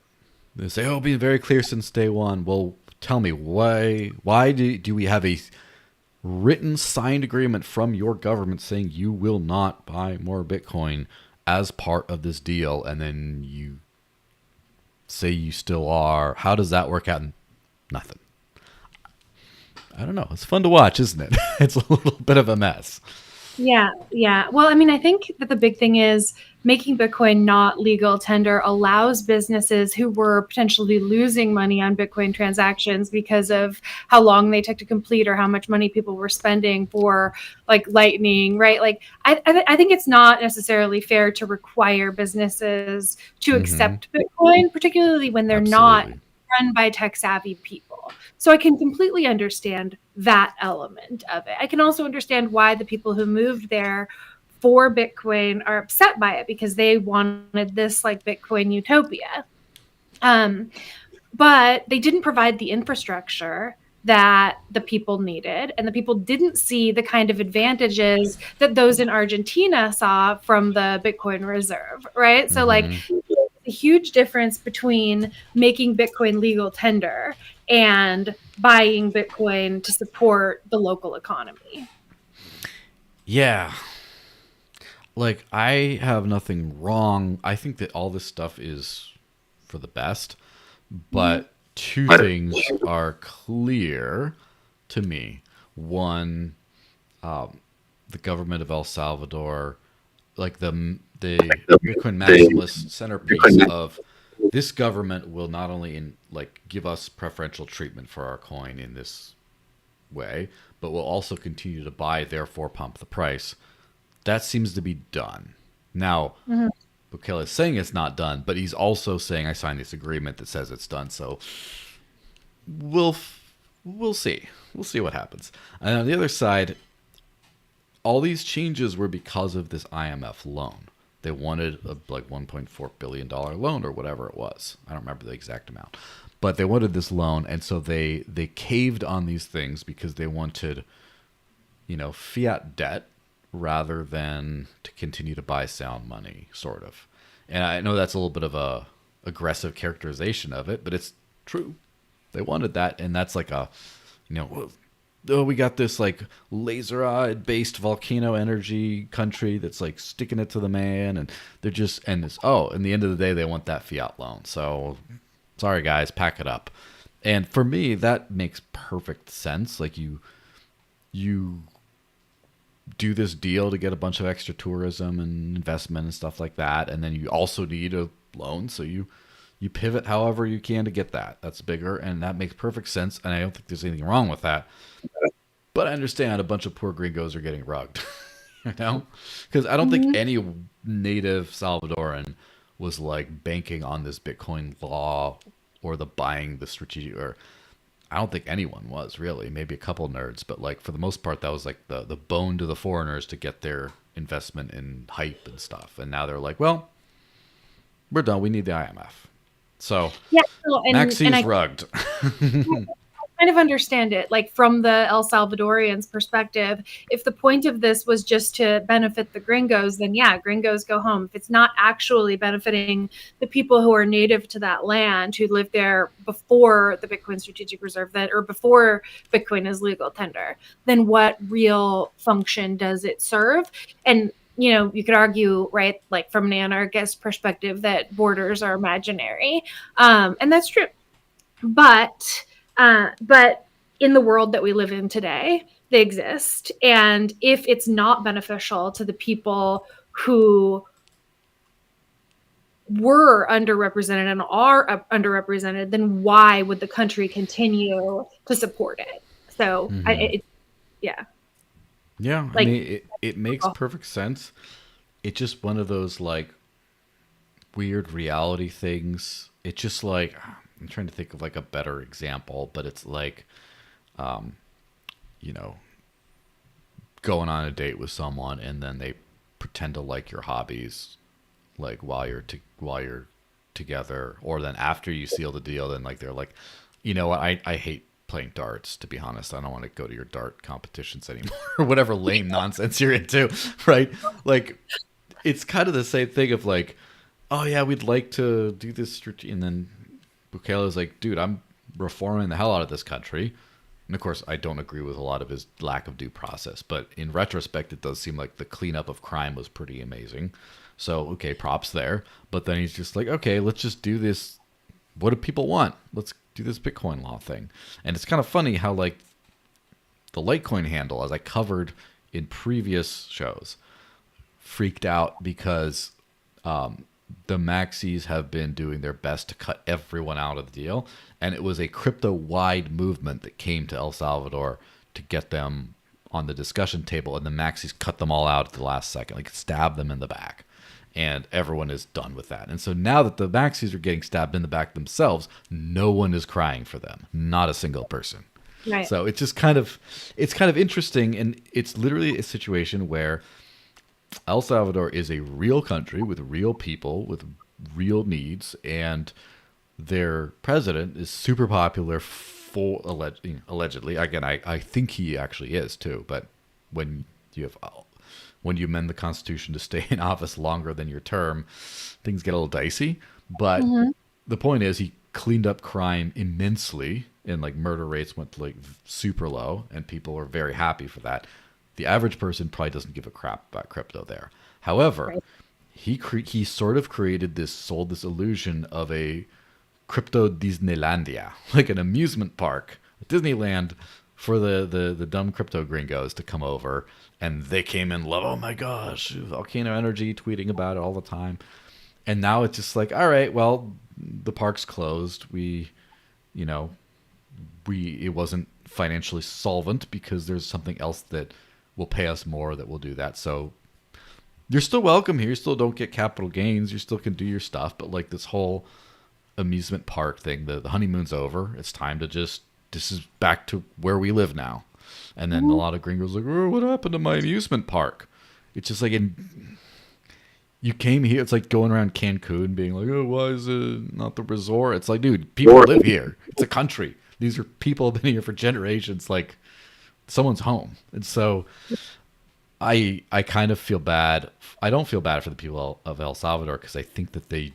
They say, oh, been very clear since day one. Well, tell me, why do we have a written signed agreement from your government saying you will not buy more Bitcoin as part of this deal, and then you say you still are? How does that work out? Nothing. I don't know. It's fun to watch, isn't it? It's a little bit of a mess. Yeah. Well, I mean, I think that the big thing is making Bitcoin not legal tender allows businesses who were potentially losing money on Bitcoin transactions because of how long they took to complete or how much money people were spending for like Lightning, right? Like, I think it's not necessarily fair to require businesses to accept Bitcoin, particularly when they're not run by tech savvy people. So I can completely understand that element of it. I can also understand why the people who moved there for Bitcoin are upset by it, because they wanted this like Bitcoin utopia. But they didn't provide the infrastructure that the people needed, and the people didn't see the kind of advantages that those in Argentina saw from the Bitcoin reserve, right? So like a huge difference between making Bitcoin legal tender and buying Bitcoin to support the local economy. Yeah. Like, I have nothing wrong. I think that all this stuff is for the best, but two things are clear to me. One, the government of El Salvador, like the Bitcoin maximalist centerpiece of this government will not only give us preferential treatment for our coin in this way, but will also continue to buy, therefore pump the price. That seems to be done. Now, Bukele is saying it's not done, but he's also saying I signed this agreement that says it's done. So we'll see. We'll see what happens. And on the other side, all these changes were because of this IMF loan. They wanted a $1.4 billion loan or whatever it was. I don't remember the exact amount. But they wanted this loan, and so they caved on these things because they wanted, fiat debt rather than to continue to buy sound money, sort of. And I know that's a little bit of a aggressive characterization of it, but it's true. They wanted that, and that's like a, we got this laser based volcano energy country that's sticking it to the man, and they're just in the end of the day they want that fiat loan. So sorry guys, pack it up. And for me that makes perfect sense. You do this deal to get a bunch of extra tourism and investment and stuff like that, and then you also need a loan, so you pivot however you can to get that. That's bigger, and that makes perfect sense, and I don't think there's anything wrong with that. But I understand a bunch of poor gringos are getting rugged, because I don't think any native Salvadoran was banking on this Bitcoin law or the buying the strategic, or I don't think anyone was really, maybe a couple nerds, but like for the most part, that was like the bone to the foreigners to get their investment in hype and stuff. And now they're like, well, we're done. We need the IMF. So Yeah, no, and Maxi's I rugged. kind of understand it, like from the El Salvadorians' perspective. If the point of this was just to benefit the gringos, then yeah, gringos go home. If it's not actually benefiting the people who are native to that land, who lived there before the Bitcoin Strategic Reserve, that or before Bitcoin is legal tender, then what real function does it serve? And you could argue, right, like from an anarchist perspective, that borders are imaginary, and that's true. But in the world that we live in today, they exist. And if it's not beneficial to the people who were underrepresented and are underrepresented, then why would the country continue to support it? So, yeah. Yeah, I Like, mean, it makes perfect sense. It's just one of those like weird reality things. It's just like I'm trying to think of like a better example, but it's like, you know, going on a date with someone and then they pretend to like your hobbies, like while you're together, or then after you seal the deal, then like they're like, you know what, I hate playing darts, to be honest. I don't want to go to your dart competitions anymore or whatever lame nonsense you're into, right? Like it's kind of the same thing of like, oh yeah, we'd like to do this, and then Bukele's like, dude, I'm reforming the hell out of this country. And of course, I don't agree with a lot of his lack of due process, but in retrospect, it does seem like the cleanup of crime was pretty amazing. So, okay, props there. But then he's just like, okay, let's just do this. What do people want? Let's do this Bitcoin law thing. And it's kind of funny how, like, the Litecoin handle, as I covered in previous shows, freaked out because the maxis have been doing their best to cut everyone out of the deal. And it was a crypto-wide movement that came to El Salvador to get them on the discussion table. And the maxis cut them all out at the last second, like stabbed them in the back. And everyone is done with that. And so now that the maxis are getting stabbed in the back themselves, no one is crying for them. Not a single person. right. So it's just kind of interesting. And it's literally a situation where El Salvador is a real country with real people with real needs, and their president is super popular for allegedly. Again, I think he actually is too. But when you amend the Constitution to stay in office longer than your term, things get a little dicey. But the point is, he cleaned up crime immensely, and like murder rates went to like super low, and people were very happy for that. The average person probably doesn't give a crap about crypto there. However, Right. he sort of sold this illusion of a crypto Disneylandia, like an amusement park, Disneyland for the dumb crypto gringos to come over, and they came in love. Oh my gosh, volcano energy, tweeting about it all the time. And now it's just like, all right, well, the park's closed. It wasn't financially solvent because there's something else that will pay us more that will do that. So you're still welcome here. You still don't get capital gains. You still can do your stuff. But like this whole amusement park thing, the honeymoon's over. It's time to this is back to where we live now. And then a lot of gringos like, oh, what happened to my amusement park? It's just like you came here. It's like going around Cancun being like, oh, why is it not the resort? It's like, dude, people live here. It's a country. These are people who've been here for generations. Like, someone's home. And so I kind of feel bad. I don't feel bad for the people of El Salvador because I think that they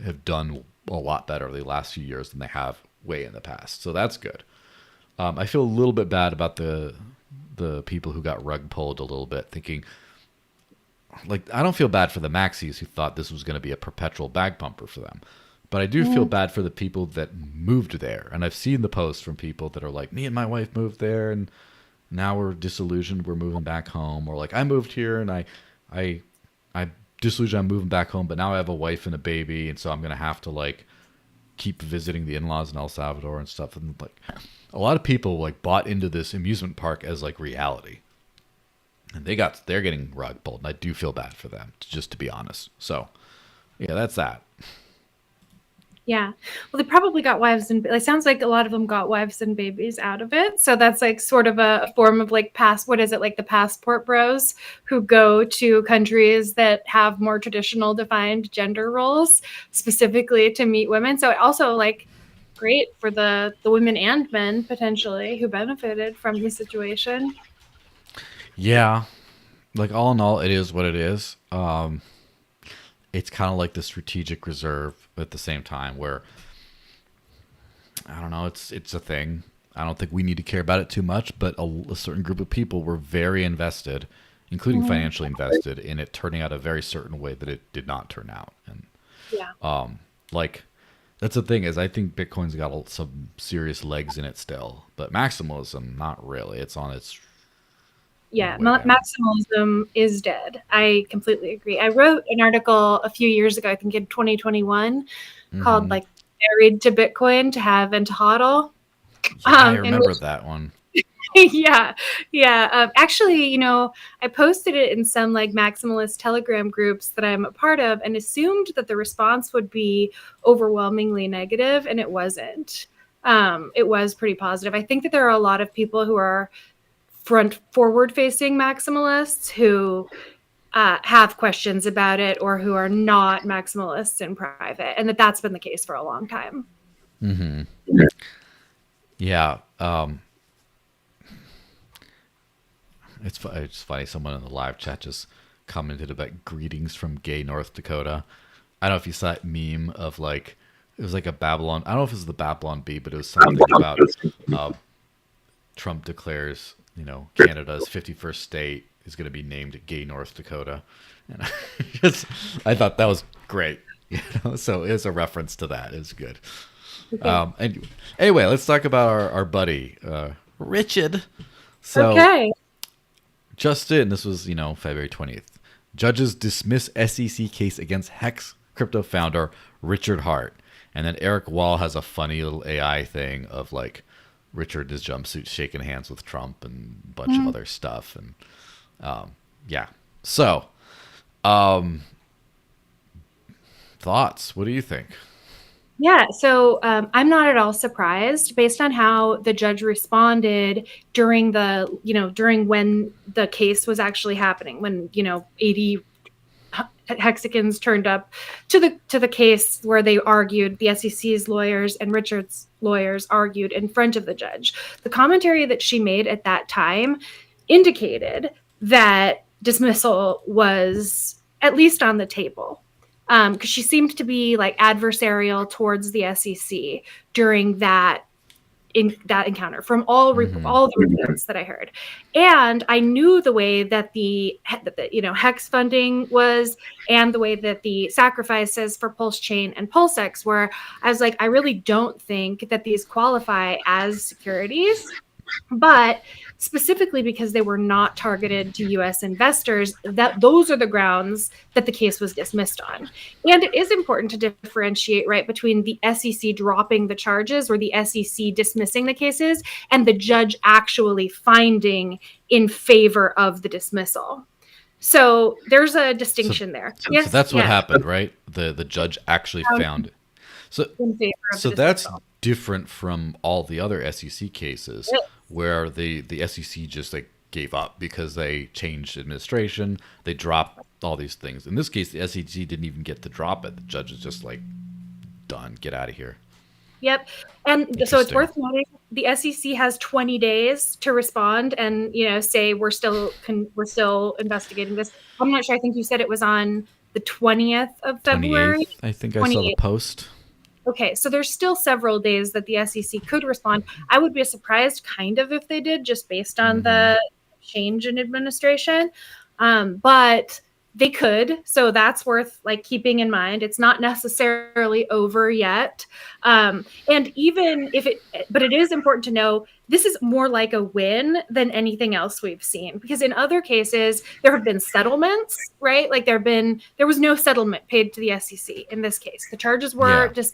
have done a lot better the last few years than they have way in the past. So that's good. I feel a little bit bad about the people who got rug pulled a little bit, thinking like, I don't feel bad for the maxis who thought this was going to be a perpetual bag pumper for them. But I do feel bad for the people that moved there. And I've seen the posts from people that are like, me and my wife moved there and now we're disillusioned, we're moving back home. Or like, I moved here and I disillusioned, I'm moving back home, but now I have a wife and a baby, and so I'm gonna have to like keep visiting the in-laws in El Salvador and stuff. And like a lot of people like bought into this amusement park as like reality. And they're getting rug pulled, and I do feel bad for them, just to be honest. So yeah, that's that. Yeah. Well, they probably got wives and it sounds like a lot of them got wives and babies out of it. So that's like sort of a form of like what is it, like the passport bros who go to countries that have more traditional defined gender roles specifically to meet women. So it also like great for the women and men potentially who benefited from the situation. Yeah, like all in all, it is what it is. It's kind of like the strategic reserve at the same time, where I don't know, it's a thing. I don't think we need to care about it too much, but a certain group of people were very invested, including financially invested, in it turning out a very certain way that it did not turn out. And Yeah. like that's the thing, is I think Bitcoin's got some serious legs in it still, but maximalism, not really. It's on its Yeah, way down. maximalism is dead. I completely agree. I wrote an article a few years ago, I think in 2021, called like "Married to Bitcoin, to Have and to HODL." Yeah, I In remember which, that one. yeah, yeah. Actually, I posted it in some like maximalist Telegram groups that I'm a part of, and assumed that the response would be overwhelmingly negative, and it wasn't. It was pretty positive. I think that there are a lot of people who are forward facing maximalists who have questions about it, or who are not maximalists in private, and that's been the case for a long time. Yeah. It's funny. Someone in the live chat just commented about greetings from gay North Dakota. I don't know if you saw that meme of like, it was like a Babylon. I don't know if it was the Babylon Bee, but it was something about Trump declares, Canada's 51st state is going to be named Gay North Dakota. And I thought that was great. So it was a reference to that. It was good. Okay. And anyway, let's talk about our buddy, Richard. So Okay. just in, this was, February 20th. Judges dismiss SEC case against Hex crypto founder Richard Hart. And then Eric Wall has a funny little AI thing of like Richard in his jumpsuit shaking hands with Trump and a bunch of other stuff. And yeah. So, thoughts? What do you think? Yeah, so I'm not at all surprised based on how the judge responded during during when the case was actually happening, when 80 Hexicans turned up to the case where they argued, the SEC's lawyers and Richard's lawyers argued in front of the judge. The commentary that she made at that time indicated that dismissal was at least on the table, because she seemed to be like adversarial towards the SEC during that encounter, from all the reports that I heard. And I knew the way that the hex funding was, and the way that the sacrifices for Pulse Chain and PulseX were. I was like, I really don't think that these qualify as securities. But specifically because they were not targeted to U.S. investors, those are the grounds that the case was dismissed on. And it is important to differentiate, right, between the SEC dropping the charges, or the SEC dismissing the cases, and the judge actually finding in favor of the dismissal. So there's a distinction there. Yes, so that's what happened, right? The judge actually found. So in favor of the that's dismissal. different from all the other SEC cases where the SEC just like gave up because they changed administration, they dropped all these things. In this case, the SEC didn't even get to drop it. The judge is just like, done, get out of here. Yep. And so it's worth noting the SEC has 20 days to respond and, say we're still investigating this. I'm not sure. I think you said it was on the 20th of February. 28th, I think I saw the post. Okay, so there's still several days that the SEC could respond. I would be surprised kind of if they did, just based on the change in administration. But they could, so that's worth like keeping in mind. It's not necessarily over yet. And even if but it is important to know this is more like a win than anything else we've seen, because in other cases there have been settlements, right? Like there was no settlement paid to the SEC in this case. The charges were just,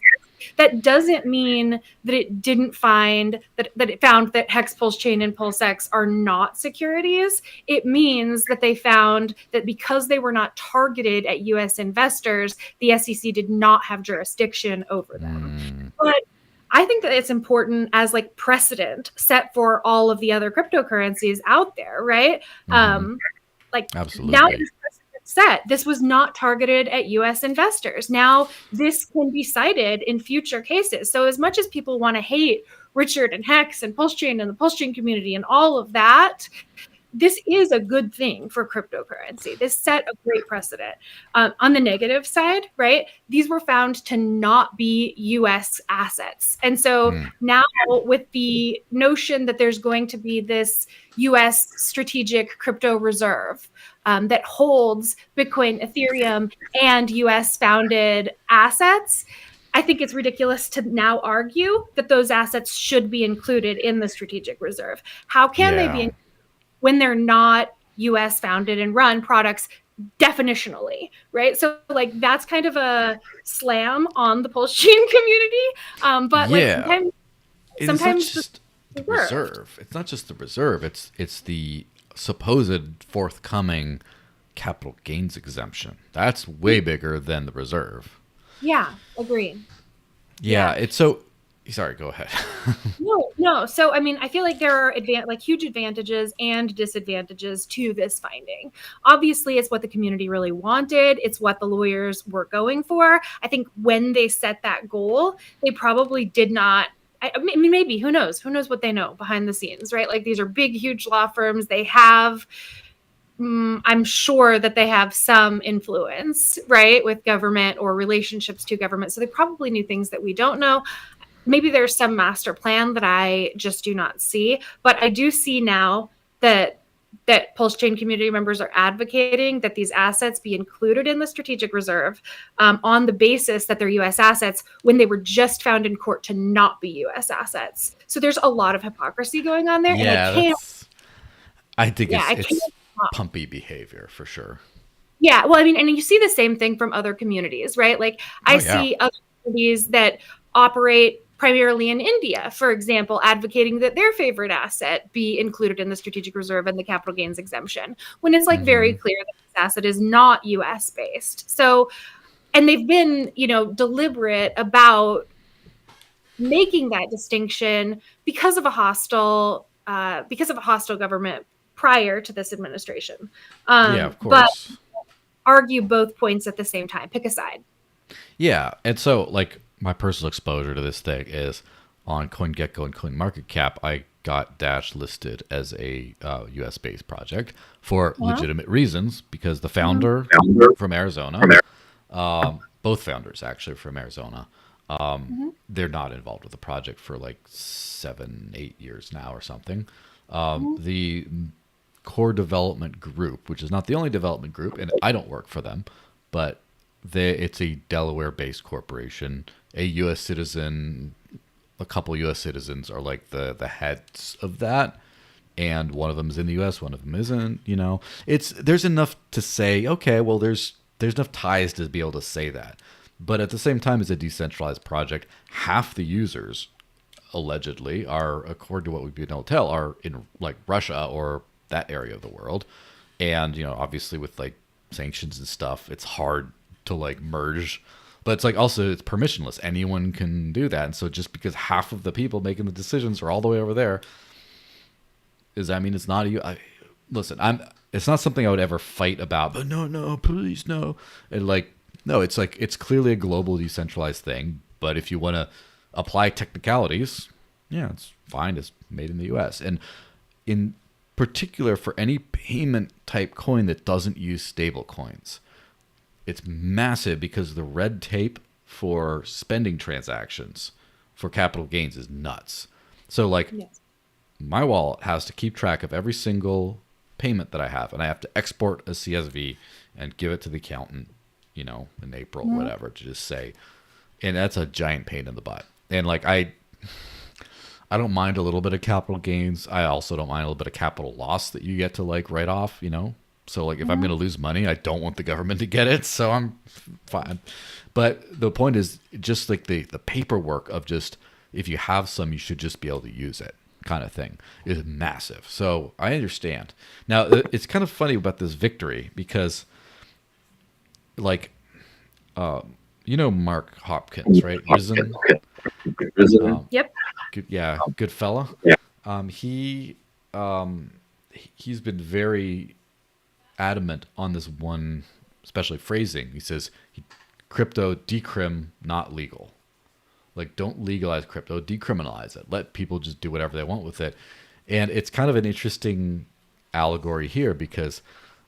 that doesn't mean that it didn't find that it found that Hex, Pulse Chain, and PulseX are not securities. It means that they found that because they were not targeted at US investors, the SEC did not have jurisdiction over them. But I think that it's important as like precedent set for all of the other cryptocurrencies out there, right? Like Absolutely. now that this precedent set, this was not targeted at US investors. Now this can be cited in future cases. So as much as people want to hate Richard and Hex and Pulse Chain and the Pulse Chain community and all of that, this is a good thing for cryptocurrency. This set a great precedent. On the negative side, right, these were found to not be US assets. And so now with the notion that there's going to be this US strategic crypto reserve that holds Bitcoin, Ethereum, and US founded assets, I think it's ridiculous to now argue that those assets should be included in the strategic reserve. How can they be included when they're not US founded and run products definitionally, right? So like that's kind of a slam on the Pulse Chain community. But like sometimes just the reserve. It's not just the reserve. It's the supposed forthcoming capital gains exemption. That's way bigger than the reserve. Yeah, agree. Yeah. It's so. Sorry, go ahead. No. So, I mean, I feel like there are huge advantages and disadvantages to this finding. Obviously, it's what the community really wanted. It's what the lawyers were going for. I think when they set that goal, they probably did not. I mean, maybe, who knows? Who knows what they know behind the scenes, right? Like these are big, huge law firms. They have, I'm sure that they have some influence, right, with government or relationships to government. So they probably knew things that we don't know. Maybe there's some master plan that I just do not see, but I do see now that Pulse Chain community members are advocating that these assets be included in the strategic reserve on the basis that they're U.S. assets when they were just found in court to not be U.S. assets. So there's a lot of hypocrisy going on there. Yeah, and I think it's pumpy behavior for sure. Yeah, well, I mean, and you see the same thing from other communities, right? Like I see other communities that operate primarily in India, for example, advocating that their favorite asset be included in the strategic reserve and the capital gains exemption, when it's like very clear that this asset is not US based. So, and they've been, deliberate about making that distinction because of a hostile government prior to this administration. Of course. But argue both points at the same time. Pick a side. Yeah, and so like my personal exposure to this thing is on CoinGecko and CoinMarketCap. I got Dash listed as a US-based project for legitimate reasons because the founder from Arizona, both founders actually from Arizona, they're not involved with the project for like 7-8 years now or something. The core development group, which is not the only development group, and I don't work for them, but it's a Delaware-based corporation. A U.S. citizen, a couple U.S. citizens are like the heads of that, and one of them is in the U.S., one of them isn't. There's enough to say. Okay, well, there's enough ties to be able to say that, but at the same time, it's a decentralized project. Half the users, allegedly, are, according to what we've been able to tell, are in like Russia or that area of the world, and obviously with like sanctions and stuff, it's hard to like merge. But it's like also it's permissionless. Anyone can do that. And so just because half of the people making the decisions are all the way over there, does that mean it's not you? It's not something I would ever fight about. But no, please no. And it's clearly a global decentralized thing. But if you want to apply technicalities, yeah, it's fine. It's made in the U.S. And in particular for any payment type coin that doesn't use stable coins, it's massive because the red tape for spending transactions for capital gains is nuts. So my wallet has to keep track of every single payment that I have, and I have to export a CSV and give it to the accountant, in April, whatever, to just say, and that's a giant pain in the butt. And I don't mind a little bit of capital gains. I also don't mind a little bit of capital loss that you get to like write off, you know? So like if I'm Mhm. going to lose money, I don't want the government to get it, so I'm fine. But the point is just like the paperwork of just if you have some, you should just be able to use it kind of thing is massive. So I understand. Now it's kind of funny about this victory because like you know Mark Hopkins, right? Risen. Um, Yep. good, yeah, good fella. Um, he he's been very adamant on this one, especially phrasing. He says crypto decrim not legal. Like don't legalize crypto, decriminalize it. Let people just do whatever they want with it. And it's kind of an interesting allegory here because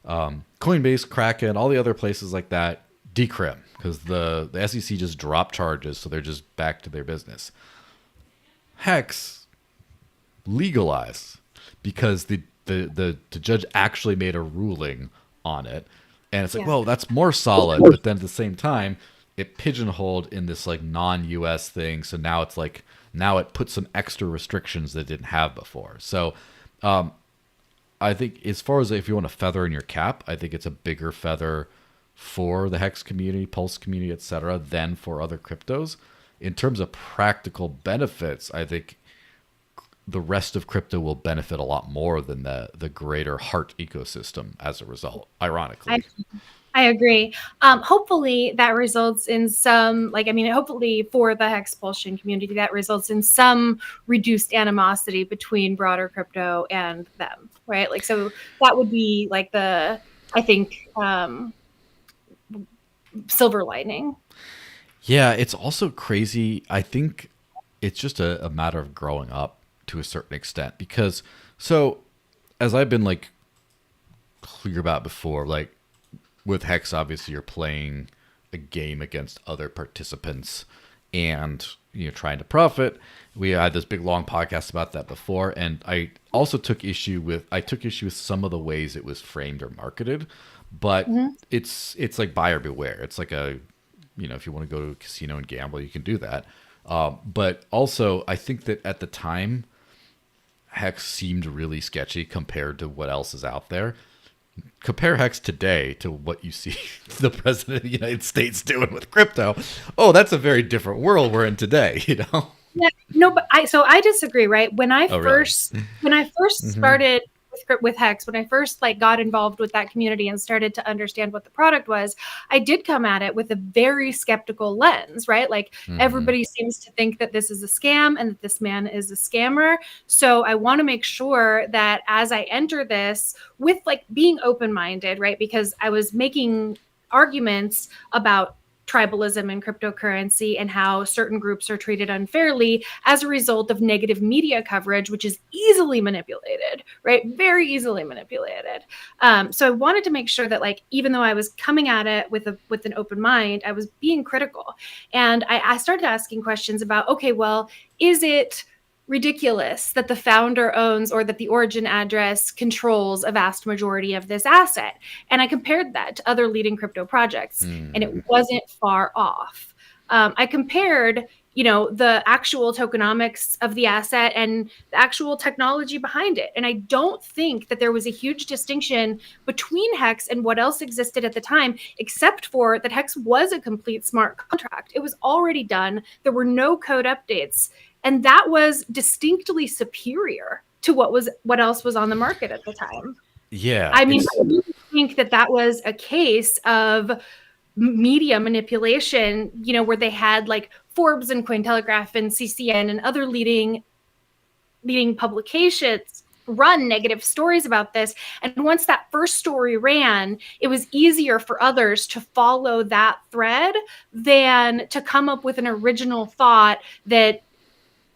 Coinbase, Kraken, all the other places like that decrim because the SEC just dropped charges, so they're just back to their business. Hex legalize because the judge actually made a ruling on it, and it's like, Yeah. well, that's more solid, but then at the same time it pigeonholed in this like non-US thing, so now it's like now it puts some extra restrictions that it didn't have before. So I think as far as if you want a feather in your cap, I think it's a bigger feather for the Hex community, Pulse community, etc., than for other cryptos. In terms of practical benefits, I think the rest of crypto will benefit a lot more than the greater heart ecosystem as a result, I ironically. I agree. Hopefully that results in some, like, I mean, hopefully for the Hexpulsion community, that results in some reduced animosity between broader crypto and them, right? Like, so that would be like I think, silver lining. Yeah, it's also crazy. I think it's just a matter of growing up to a certain extent because so as I've been like clear about before, like with Hex, obviously you're playing a game against other participants and trying to profit. We had this big long podcast about that before, and I also took issue with some of the ways it was framed or marketed, but Mhm. it's like buyer beware. It's like a if you want to go to a casino and gamble, you can do that. But also, I think that at the time, Hex seemed really sketchy compared to what else is out there. Compare Hex today to what you see the president of the United States doing with crypto. Oh, that's a very different world we're in today, you know? Yeah, no, but I disagree, right? Oh, really? When I first Mm-hmm. started with Hex, when I first like got involved with that community and started to understand what the product was, I did come at it with a very skeptical lens, right? Like Mm-hmm. everybody seems to think that this is a scam and that this man is a scammer. So I want to make sure that as I enter this with like being open-minded, right? Because I was making arguments about tribalism in cryptocurrency and how certain groups are treated unfairly as a result of negative media coverage, which is easily manipulated, right? Very easily manipulated. So I wanted to make sure that, like, even though I was coming at it with an open mind, I was being critical, and I started asking questions about, okay, well, is it ridiculous that the founder owns or that the origin address controls a vast majority of this asset? And I compared that to other leading crypto projects, and it Mm. wasn't far off. I compared, the actual tokenomics of the asset and the actual technology behind it. And I don't think that there was a huge distinction between Hex and what else existed at the time, except for that Hex was a complete smart contract. It was already done. There were no code updates. And that was distinctly superior to what else was on the market at the time. Yeah, I mean, it's I really think that that was a case of media manipulation, where they had like Forbes and Cointelegraph and CCN and other leading publications run negative stories about this. And once that first story ran, it was easier for others to follow that thread than to come up with an original thought that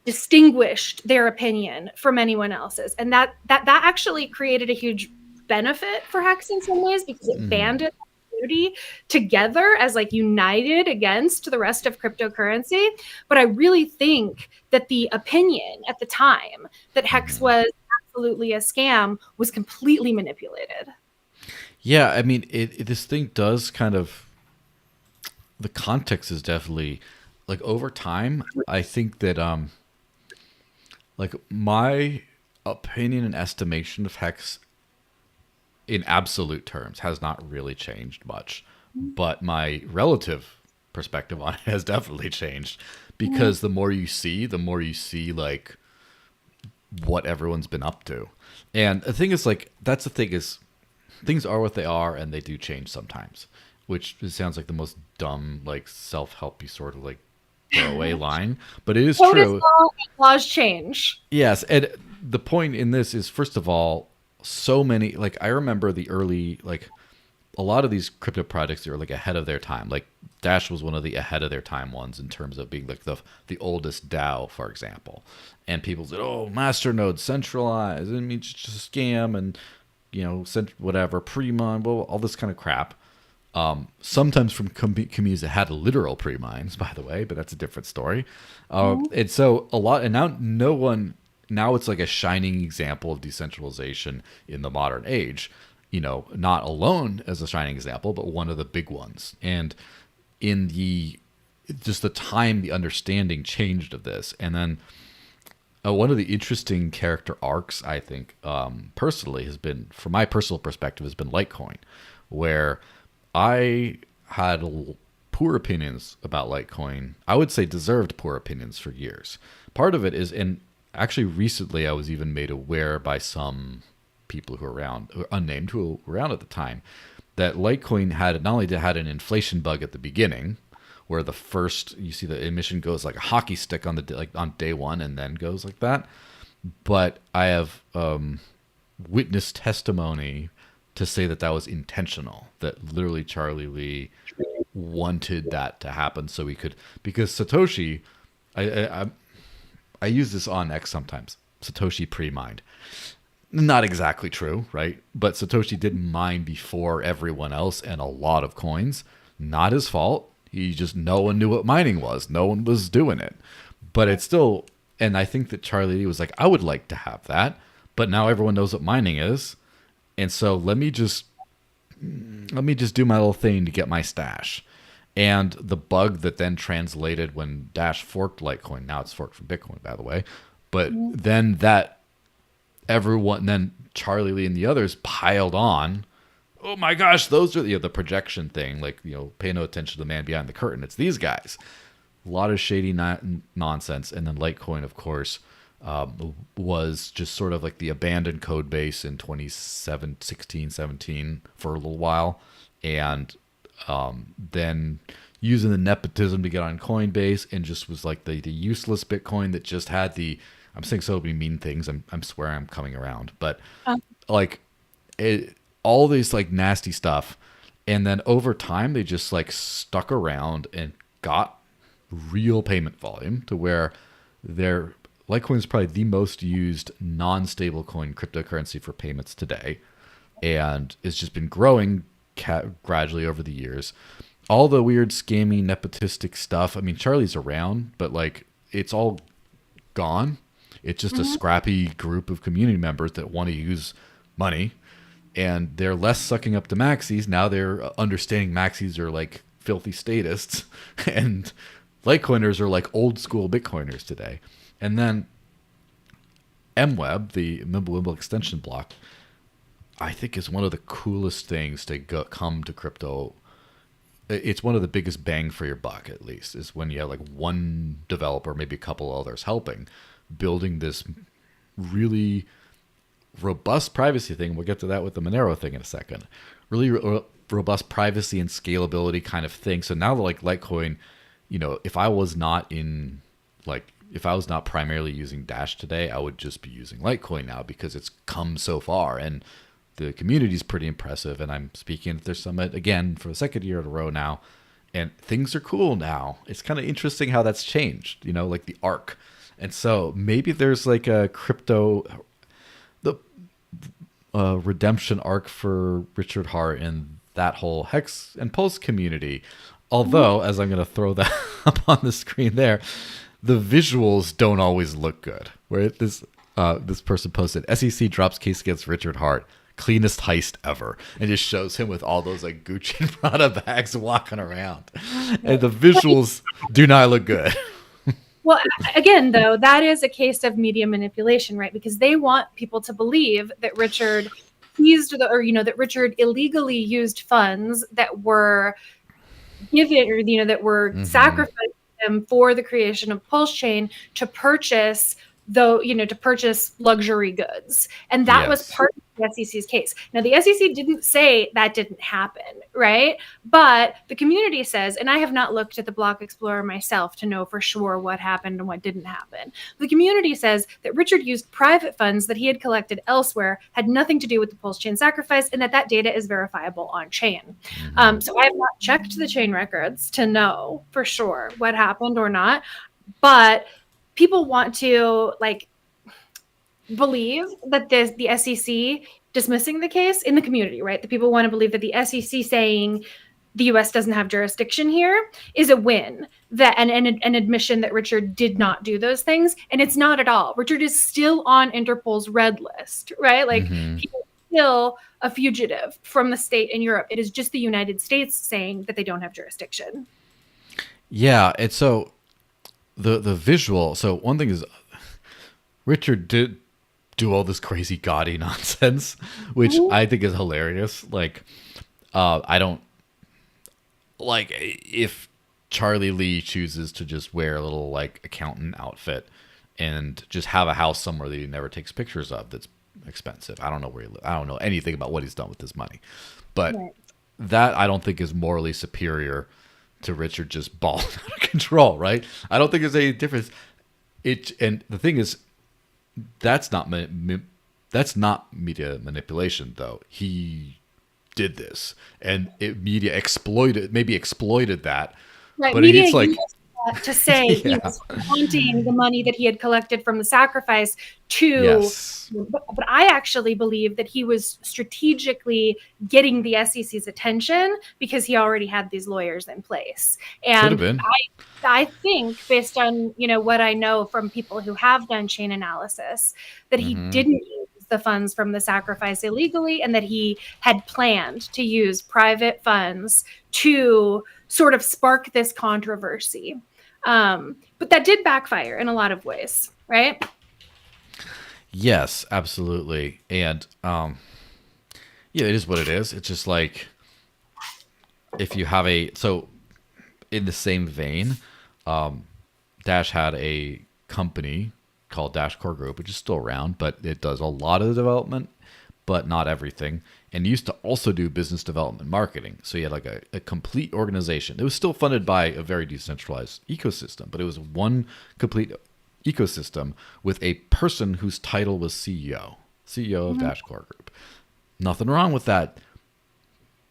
distinguished their opinion from anyone else's. And that actually created a huge benefit for Hex in some ways, because it banded the community together as like united against the rest of cryptocurrency. But I really think that the opinion at the time that Hex was absolutely a scam was completely manipulated. yeah. I mean, this thing does kind of the context is definitely like over time. I think that Like my opinion and estimation of Hex in absolute terms has not really changed much, but my relative perspective on it has definitely changed because the more you see like what everyone's been up to. And the thing is, like, that's the thing is, things are what they are, and they do change sometimes, which sounds like the most dumb, like, self-helpy sort of like throwaway line, but it is true. Laws change. Yes, and the point in this is, first of all, so many, like, I remember the early, like, a lot of these crypto projects are like ahead of their time. Like Dash was one of the ahead of their time ones in terms of being like the oldest DAO, for example. And people said, "Oh, masternode centralized. I mean, it's just a scam, and whatever pre-mine, well, all this kind of crap." Sometimes from communities that had literal pre-mines, by the way, but that's a different story. And so a lot, and now it's like a shining example of decentralization in the modern age. Not alone as a shining example, but one of the big ones. And in the time, the understanding changed of this. And then one of the interesting character arcs, I think, personally, has been, from my personal perspective, has been Litecoin, where I had poor opinions about Litecoin. I would say deserved poor opinions for years. Part of it is, and actually recently I was even made aware by some people who were around, unnamed, who were around at the time, that Litecoin had not only had an inflation bug at the beginning, where the first, you see the emission goes like a hockey stick on on day one and then goes like that, but I have witnessed testimony to say that was intentional, that literally Charlie Lee wanted that to happen so we could, because Satoshi, I use this on X sometimes, Satoshi pre-mined. Not exactly true, right? But Satoshi did mine before everyone else and a lot of coins. Not his fault. No one knew what mining was. No one was doing it. But it's still, and I think that Charlie was like, I would like to have that, but now everyone knows what mining is. And so let me just do my little thing to get my stash. And the bug that then translated when Dash forked Litecoin, now it's forked from Bitcoin, by the way, but then then Charlie Lee and the others piled on. Oh my gosh, those are the projection thing. Like, pay no attention to the man behind the curtain. It's these guys. A lot of shady nonsense. And then Litecoin, of course, was just sort of like the abandoned code base in 2016, 17 for a little while. And then using the nepotism to get on Coinbase, and just was like the useless Bitcoin that just had I'm saying so many mean things. I'm swearing I'm coming around, but all these like nasty stuff, and then over time they just like stuck around and got real payment volume to where Litecoin is probably the most used non-stable coin cryptocurrency for payments today, and it's just been growing gradually over the years. All the weird scammy nepotistic stuff. I mean, Charlie's around, but like it's all gone. It's just a scrappy group of community members that want to use money, and they're less sucking up to maxis. Now they're understanding maxis are like filthy statists, and Litecoiners are like old school Bitcoiners today. And then MWeb, the Mimblewimble extension block, I think is one of the coolest things to come to crypto. It's one of the biggest bang for your buck, at least, is when you have like one developer, maybe a couple others helping, building this really robust privacy thing. We'll get to that with the Monero thing in a second. Really robust privacy and scalability kind of thing. So now, like Litecoin, if I was not primarily using Dash today, I would just be using Litecoin now, because it's come so far and the community is pretty impressive. And I'm speaking at their summit again for the second year in a row now, and things are cool now. It's kind of interesting how that's changed, like the arc. And so maybe there's like a crypto, the redemption arc for Richard Hart and that whole Hex and Pulse community. Although, as I'm going to throw that up on the screen there, the visuals don't always look good. Where this person posted, SEC drops case against Richard Hart, cleanest heist ever, and just shows him with all those like Gucci and Prada bags walking around, and the visuals do not look good. Well, again, though, that is a case of media manipulation, right? Because they want people to believe that Richard seized that Richard illegally used funds that were given, or that were sacrificed to him for the creation of Pulse Chain to purchase luxury goods. And that was part of the SEC's case. Now, the SEC didn't say that didn't happen, right? But the community says, and I have not looked at the Block Explorer myself to know for sure what happened and what didn't happen. The community says that Richard used private funds that he had collected elsewhere, had nothing to do with the Pulse Chain sacrifice, and that data is verifiable on chain. So I have not checked the chain records to know for sure what happened or not. But people want to believe that the SEC dismissing the case in the community, right? The people want to believe that the SEC saying the U.S. doesn't have jurisdiction here is a win, that an admission that Richard did not do those things, and it's not at all. Richard is still on Interpol's red list, right? He's still a fugitive from the state in Europe. It is just the United States saying that they don't have jurisdiction. Yeah, and so the visual. So one thing is, Richard did do all this crazy gaudy nonsense, which I think is hilarious. I don't like if Charlie Lee chooses to just wear a little accountant outfit and just have a house somewhere that he never takes pictures of that's expensive. I don't know where he lives. I don't know anything about what he's done with his money, but that I don't think is morally superior to Richard just balling out of control, right? I don't think there's any difference. And the thing is, that's not media manipulation, though. He did this, and media exploited that. Right, but media it's to say he was wanting the money that he had collected from the sacrifice to. But I actually believe that he was strategically getting the SEC's attention because he already had these lawyers in place. And could have been. I think, based on what I know from people who have done chain analysis, that he didn't use the funds from the sacrifice illegally, and that he had planned to use private funds to sort of spark this controversy. But that did backfire in a lot of ways, right? Yes, absolutely. And it is what it is. It's just if you have in the same vein, Dash had a company called Dash Core Group, which is still around, but it does a lot of the development, but not everything. And used to also do business development marketing. So you had a complete organization. It was still funded by a very decentralized ecosystem, but it was one complete ecosystem with a person whose title was CEO of Dash Core Group. Nothing wrong with that.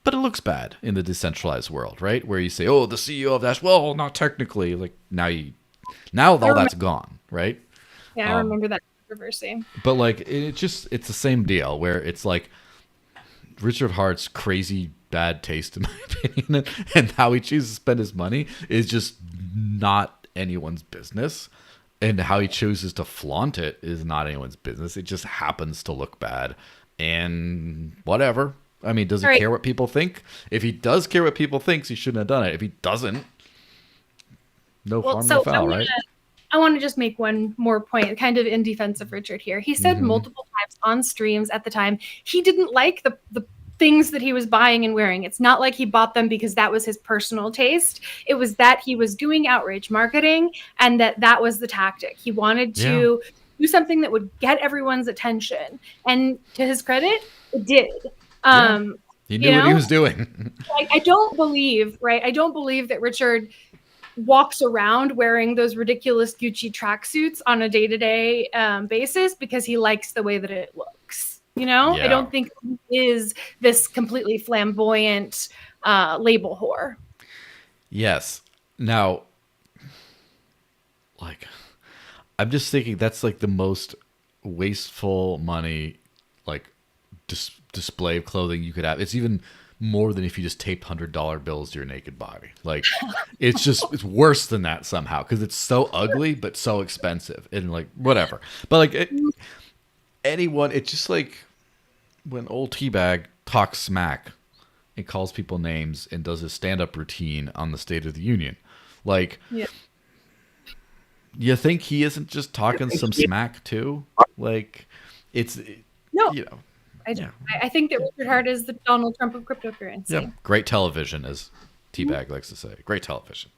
But it looks bad in the decentralized world, right? Where you say, "Oh, the CEO of Dash." Well, not technically. Now all that's gone, right? Yeah, I remember that controversy. But it's the same deal where it's Richard Hart's crazy bad taste, in my opinion, and how he chooses to spend his money is just not anyone's business. And how he chooses to flaunt it is not anyone's business. It just happens to look bad. And whatever. I mean, does he care what people think? If he does care what people think, he shouldn't have done it. If he doesn't, no harm, no foul, right? I want to just make one more point, kind of in defense of Richard here. He said multiple times on streams at the time he didn't like the things that he was buying and wearing. It's not like he bought them because that was his personal taste. It was that he was doing outrage marketing, and that was the tactic. He wanted to do something that would get everyone's attention. And to his credit, it did. He knew what he was doing. I don't believe that Richard walks around wearing those ridiculous Gucci tracksuits on a day-to-day basis because he likes the way that it looks. I don't think he is this completely flamboyant label whore. Yes. Now, I'm just thinking that's the most wasteful money, display of clothing you could have. It's even more than if you just taped $100 bills to your naked body. It's worse than that somehow because it's so ugly but so expensive and whatever. But anyone, it's just when old Teabag talks smack and calls people names and does his stand-up routine on the State of the Union. you think he isn't just talking some smack too? Like, it's, No, you know, I yeah. don't. I think that Richard Hart is the Donald Trump of Yeah. cryptocurrency. Great television, as Teabag likes to say. Great television.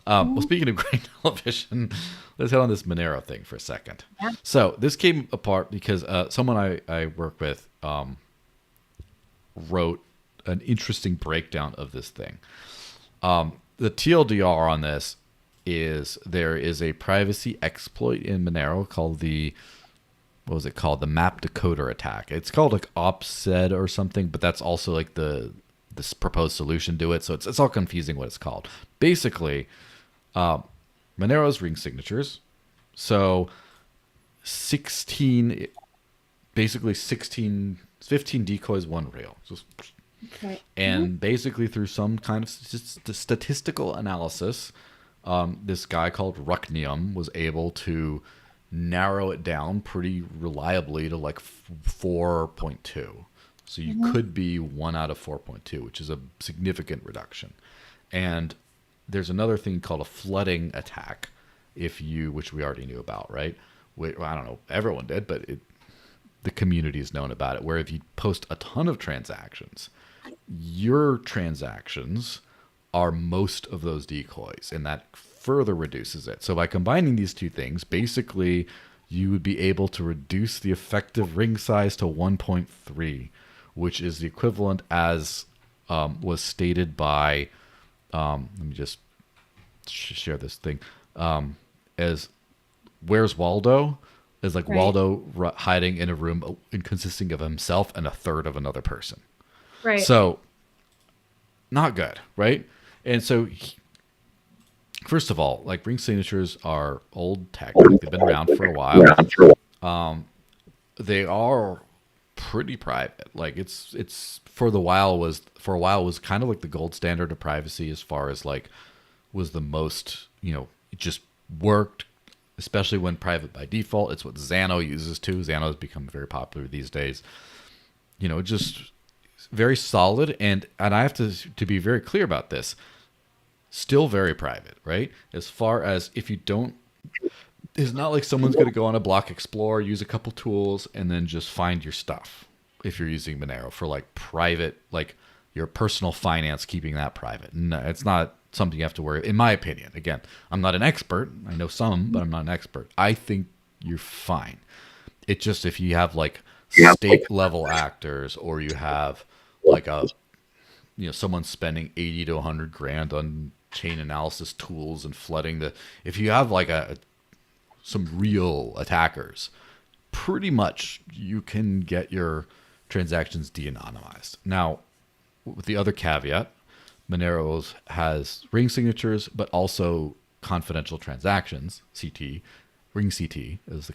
Well, Mhm. speaking of great television, let's hit on this Monero thing for a second. Yeah. So this came apart because someone I work with wrote an interesting breakdown of this thing. The TLDR on this is there is a privacy exploit in Monero called what was it called? The map decoder attack. It's called like OPSED or something, but that's also like this proposed solution to it. So it's all confusing what it's called. Basically, Monero's ring signatures. So 16, basically 16, 15 decoys, one rail. Just, Right. and basically through some kind of statistical analysis, this guy called Rucknium was able to narrow it down pretty reliably to like 4.2. So you could be 1 out of 4.2, which is a significant reduction. And there's another thing called a flooding attack, which we already knew about, right? I don't know, everyone did, but the community is known about it, where if you post a ton of transactions, your transactions are most of those decoys, and that further reduces it. So by combining these two things, basically you would be able to reduce the effective ring size to 1.3, which is the equivalent as was stated by, let me just share this thing, as Where's Waldo? Is like Right. Waldo hiding in a room consisting of himself and a third of another person. Right. So, not good, right? And so, first of all, like ring signatures are old tech. Like they've been around for a while. They are pretty private. Like it's for a while was kind of like the gold standard of privacy as far as like was the most, it just worked, especially when private by default. It's what Xano uses too. Xano has become very popular these days. Just very solid, and I have to be very clear about this. Still very private, right? As far as if you don't, it's not like someone's going to go on a Block Explorer, use a couple tools, and then just find your stuff. If you're using Monero for like private, like your personal finance, keeping that private. No, it's not something you have to worry. In my opinion, again, I'm not an expert. I know some, but I'm not an expert. I think you're fine. It just if you have like state level actors, or you have like someone spending 80 to 100 grand on chain analysis tools and flooding if you have like some real attackers, pretty much you can get your transactions de-anonymized. Now, with the other caveat, Monero has ring signatures, but also confidential transactions, CT. Ring CT is the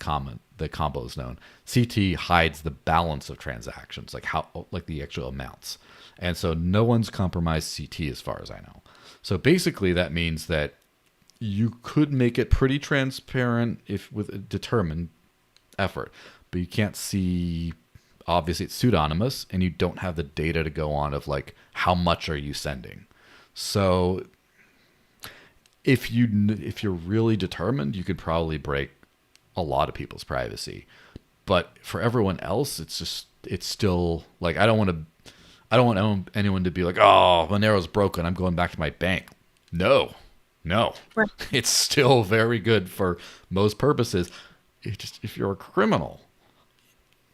combo is known. CT hides the balance of transactions, like the actual amounts. And so no one's compromised CT as far as I know. So basically that means that you could make it pretty transparent if with a determined effort, but you can't see, obviously it's pseudonymous and you don't have the data to go on of like how much are you sending. So if you're really determined, you could probably break a lot of people's privacy. But for everyone else, it's still like I don't want anyone to be like, oh, Monero's broken, I'm going back to my bank. No. Right. It's still very good for most purposes. If you're a criminal,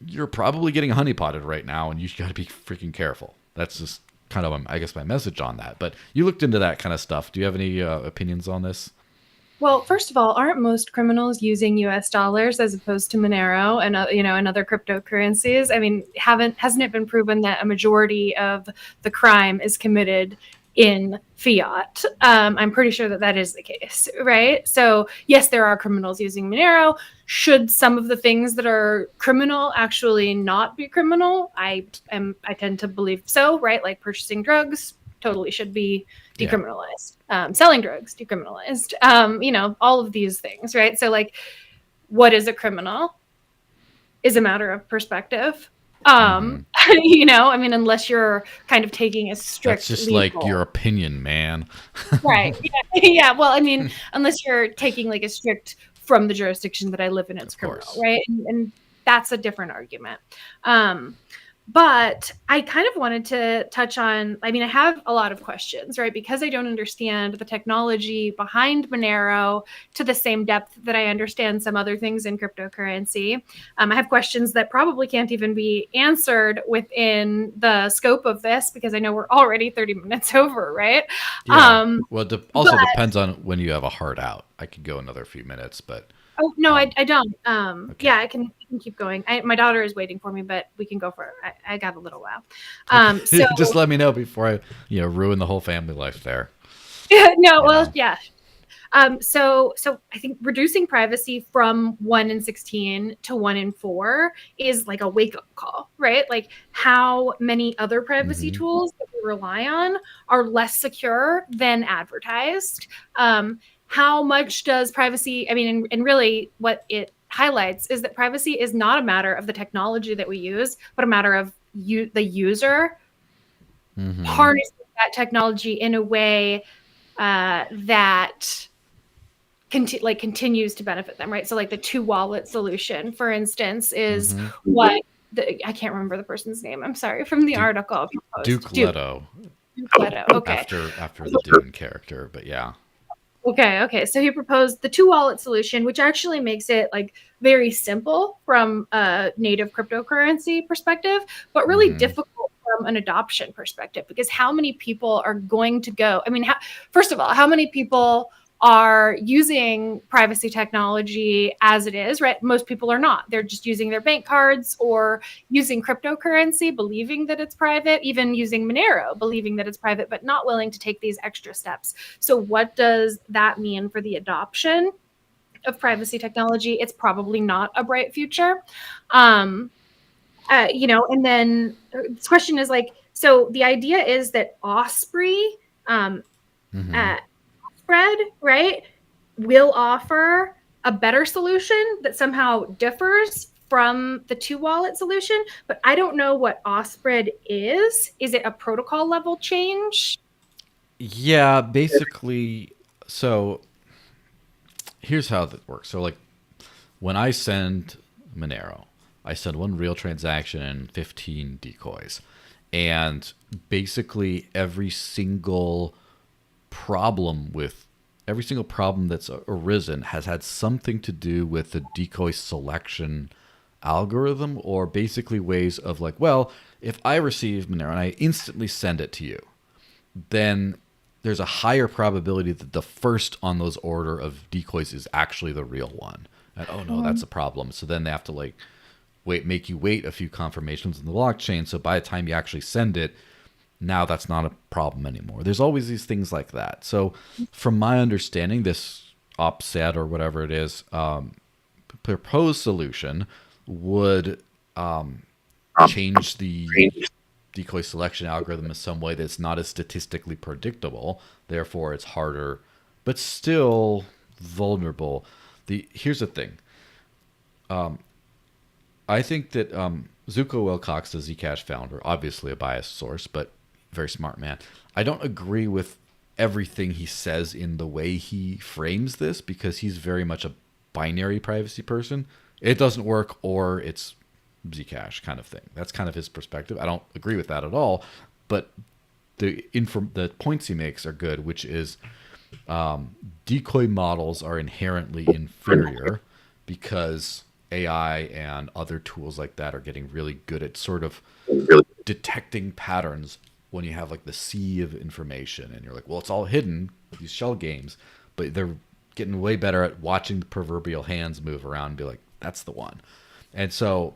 you're probably getting honeypotted right now, and you got to be freaking careful. That's just kind of, I guess, my message on that. But you looked into that kind of stuff. Do you have any opinions on this? Well, first of all, aren't most criminals using U.S. dollars as opposed to Monero and and other cryptocurrencies? I mean, hasn't it been proven that a majority of the crime is committed in fiat? I'm pretty sure that is the case, right? So yes, there are criminals using Monero. Should some of the things that are criminal actually not be criminal? I tend to believe so, right? Like purchasing drugs totally should be decriminalized. Selling drugs decriminalized. All of these things, right? So like, what is a criminal is a matter of perspective. Mm-hmm. I mean, unless you're kind of taking a That's strict just like legal. your opinion, man. Right. Yeah. Yeah. Well, I mean, unless you're taking like a strict from the jurisdiction that I live in, it's Of criminal, course. right? And that's a different argument. Um, but I kind of wanted to touch on, I mean, I have a lot of questions, right? Because I don't understand the technology behind Monero to the same depth that I understand some other things in cryptocurrency. I have questions that probably can't even be answered within the scope of this because I know we're already 30 minutes over, right? Yeah. Well, it also But depends on when you have a hard out. I could go another few minutes, but oh no, um, I don't. okay. Yeah, I can keep going. My daughter is waiting for me, but we can go for. I got a little while. So Okay. Just let me know before I, ruin the whole family life there. no, You well, know. yeah. So I think reducing privacy from 1 in 16 to 1 in 4 is like a wake up call, right? Like how many other privacy Mm-hmm. tools that we rely on are less secure than advertised. How much does privacy? I mean, and really, what it highlights is that privacy is not a matter of the technology that we use, but a matter of the user Mm-hmm. harnessing that technology in a way that continues to benefit them, right? So like the two wallet solution, for instance, is Mm-hmm. what I can't remember the person's name. I'm sorry, from the Duke article Duke proposed. Leto Duke Leto. Okay. after the Dune character, but yeah. Okay. So he proposed the two wallet solution, which actually makes it like very simple from a native cryptocurrency perspective, but really Mm-hmm. difficult from an adoption perspective because how many people are going to go? I mean, first of all, how many people are using privacy technology as it is, right? Most people are not. They're just using their bank cards or using cryptocurrency, believing that it's private, even using Monero, believing that it's private, but not willing to take these extra steps. So, what does that mean for the adoption of privacy technology? It's probably not a bright future. Um, and then this question is like, so the idea is that Osprey, um, Mm-hmm. uh, spread, right, will offer a better solution that somehow differs from the two wallet solution, but I don't know what Ospread is. Is it a protocol level change? Yeah, basically. So here's how that works. So like when I send Monero, I send one real transaction and 15 decoys. And basically every single problem that's arisen has had something to do with the decoy selection algorithm, or basically ways of like, well, if I receive Monero and I instantly send it to you, then there's a higher probability that the first on those order of decoys is actually the real one. And oh no, that's a problem. So then they have to like make you wait a few confirmations in the blockchain. So by the time you actually send it, now that's not a problem anymore. There's always these things like that. So from my understanding, this OPSET or whatever it is, proposed solution would change the decoy selection algorithm in some way that's not as statistically predictable. Therefore, it's harder, but still vulnerable. Here's the thing. I think that Zuko Wilcox, the Zcash founder, obviously a biased source, but very smart man. I don't agree with everything he says in the way he frames this because he's very much a binary privacy person. It doesn't work or it's Zcash kind of thing. That's kind of his perspective. I don't agree with that at all, but the points he makes are good, which is decoy models are inherently inferior because AI and other tools like that are getting really good at sort of detecting patterns when you have like the sea of information and you're like, well, it's all hidden, these shell games, but they're getting way better at watching the proverbial hands move around and be like, that's the one. And so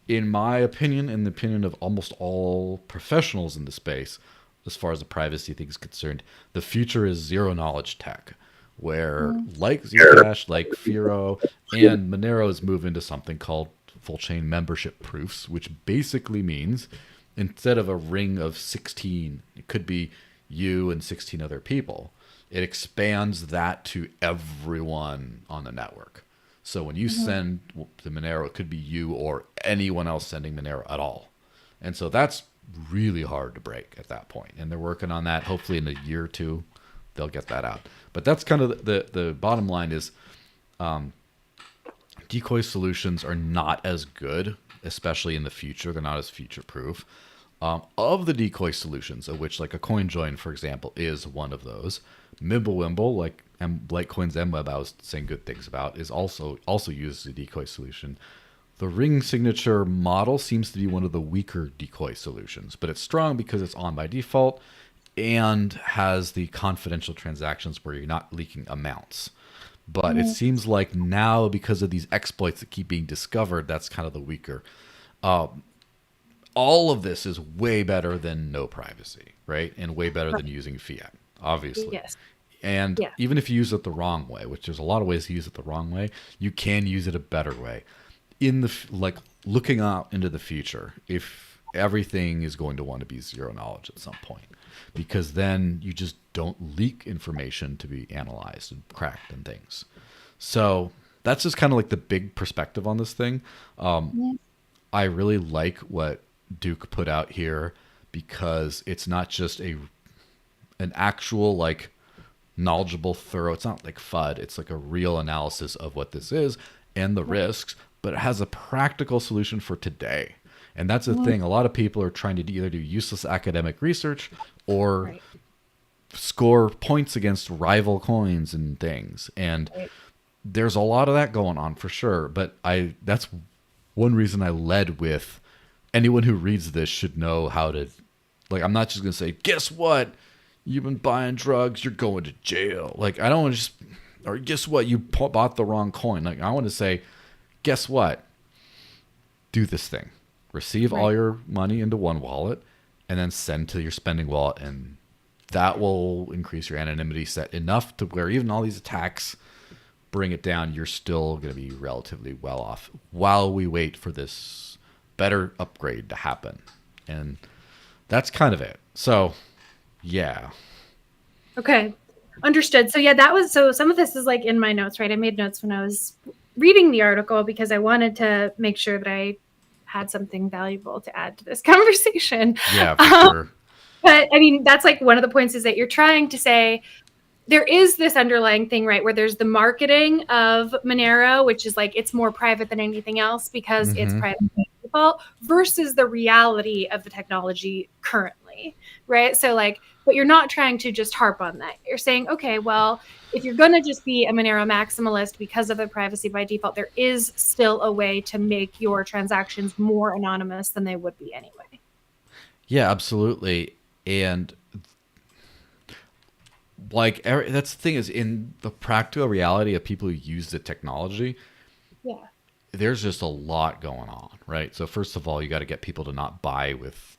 in my opinion, in the opinion of almost all professionals in the space, as far as the privacy thing is concerned, the future is zero knowledge tech, where like Zcash, like Firo, and Monero's move into something called full chain membership proofs, which basically means instead of a ring of 16, it could be you and 16 other people. It expands that to everyone on the network. So when you send to Monero, it could be you or anyone else sending Monero at all. And so that's really hard to break at that point. And they're working on that. Hopefully in a year or two, they'll get that out. But that's kind of the bottom line is decoy solutions are not as good, especially in the future. They're not as future proof. Of the decoy solutions, of which like a coin join, for example, is one of those. Mimblewimble, like Litecoin's MWeb I was saying good things about, is also uses a decoy solution. The ring signature model seems to be one of the weaker decoy solutions, but it's strong because it's on by default and has the confidential transactions where you're not leaking amounts. But it seems like now, because of these exploits that keep being discovered, that's kind of the weaker. All of this is way better than no privacy, right? And way better than using fiat, obviously. Yes. And even if you use it the wrong way, which there's a lot of ways to use it the wrong way, you can use it a better way. In the like looking out into the future, if everything is going to want to be zero knowledge at some point, because then you just don't leak information to be analyzed and cracked and things. So that's just kind of like the big perspective on this thing. I really like what Duke put out here because it's not just an actual like knowledgeable, thorough. It's not like FUD. It's like a real analysis of what this is and the risks, but it has a practical solution for today. And that's the thing. A lot of people are trying to either do useless academic research or score points against rival coins and things. And there's a lot of that going on for sure. But that's one reason I led with anyone who reads this should know how to, like, I'm not just going to say, guess what? You've been buying drugs. You're going to jail. Like, I don't want to just, or guess what? You bought the wrong coin. Like, I want to say, guess what? Do this thing. Receive all your money into one wallet and then send to your spending wallet. And that will increase your anonymity set enough to where even all these attacks bring it down. You're still going to be relatively well off while we wait for this better upgrade to happen. And that's kind of it. So, yeah. Okay. Understood. So, yeah, so some of this is like in my notes, right? I made notes when I was reading the article because I wanted to make sure that I had something valuable to add to this conversation. Yeah, for sure. But I mean, that's like one of the points is that you're trying to say there is this underlying thing, right, where there's the marketing of Monero, which is like it's more private than anything else because it's private by default, versus the reality of the technology currently, right? So like, but you're not trying to just harp on that. You're saying, okay, well, if you're going to just be a Monero maximalist because of the privacy by default, there is still a way to make your transactions more anonymous than they would be anyway. Yeah, absolutely. And like that's the thing is in the practical reality of people who use the technology, there's just a lot going on, right? So first of all, you got to get people to not buy with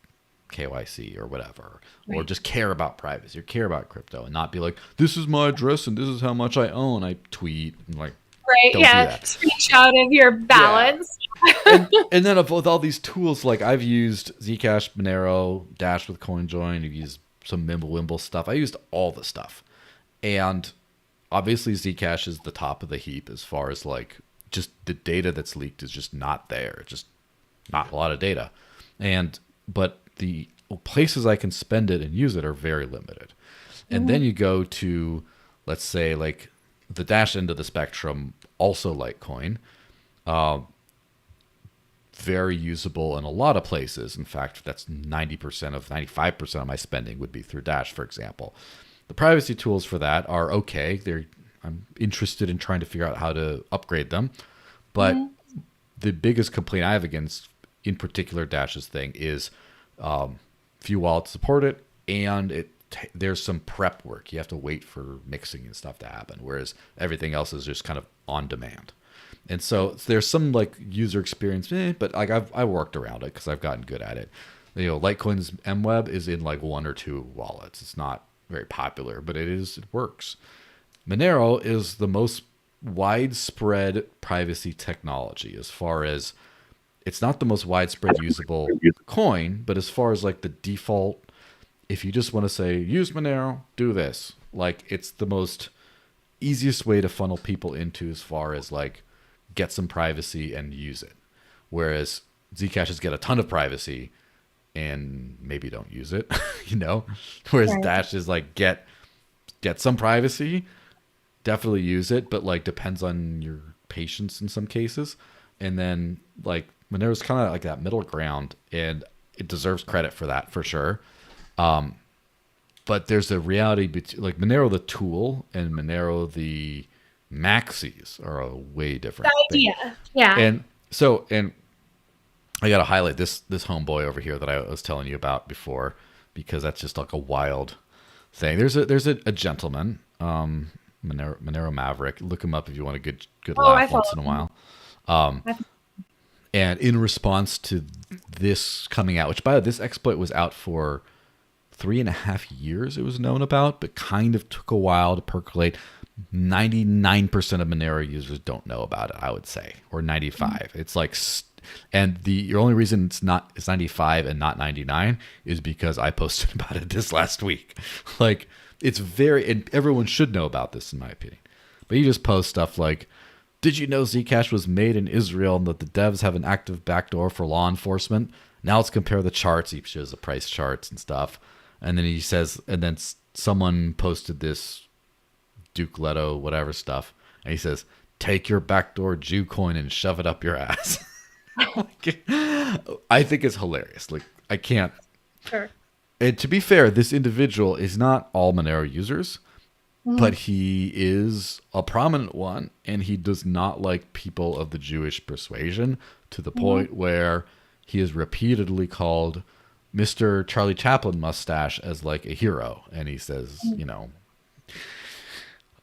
KYC or whatever, or just care about privacy or care about crypto and not be like, this is my address and this is how much I own. I tweet and like, don't do that. Screenshot of your balance. And then with all these tools, like I've used Zcash, Monero, Dash with CoinJoin, I've used some Mimblewimble stuff. I used all the stuff. And obviously Zcash is the top of the heap as far as like just the data that's leaked is just not there. Just not a lot of data. But the places I can spend it and use it are very limited. And then you go to, let's say, like the Dash end of the spectrum, also Litecoin, very usable in a lot of places. In fact, that's 95% of my spending would be through Dash, for example. The privacy tools for that are okay. I'm interested in trying to figure out how to upgrade them. But the biggest complaint I have against, in particular, Dash's thing is few wallets support it, and there's some prep work. You have to wait for mixing and stuff to happen, whereas everything else is just kind of on demand. And so there's some like user experience, but like I worked around it because I've gotten good at it. You know, Litecoin's MWeb is in like one or two wallets. It's not very popular, but it works. Monero is the most widespread privacy technology as far as it's not the most widespread usable coin, but as far as like the default, if you just want to say use Monero, do this. Like it's the most easiest way to funnel people into as far as like get some privacy and use it. Whereas Zcash has got a ton of privacy and maybe don't use it, you know? Whereas Right. Dash is like, get some privacy, definitely use it, but like depends on your patience in some cases. And then like Monero's kind of like that middle ground, and it deserves credit for that for sure. But there's a reality between like Monero the tool and Monero the maxis are a way different The thing. idea. Yeah. And I got to highlight this homeboy over here that I was telling you about before, because that's just like a wild thing. There's a gentleman, Monero Maverick. Look him up if you want a good Oh, I laugh once follow in a him. while. I- And in response to this coming out, which by the way, this exploit was out for 3.5 years, it was known about, but kind of took a while to percolate. 99% of Monero users don't know about it, I would say, or 95. It's like, and the only reason it's 95 and not 99 is because I posted about it this last week. Like, it's very, and everyone should know about this in my opinion. But you just post stuff like, did you know Zcash was made in Israel and that the devs have an active backdoor for law enforcement? Now let's compare the charts. He shows the price charts and stuff. And then he says, and then someone posted this Duke Leto, whatever stuff. And he says, take your backdoor Jew coin and shove it up your ass. I think it's hilarious. Like, I can't. Sure. And to be fair, this individual is not all Monero users, but he is a prominent one, and he does not like people of the Jewish persuasion, to the point where he is repeatedly called Mr. Charlie Chaplin mustache as like a hero. And he says, you know,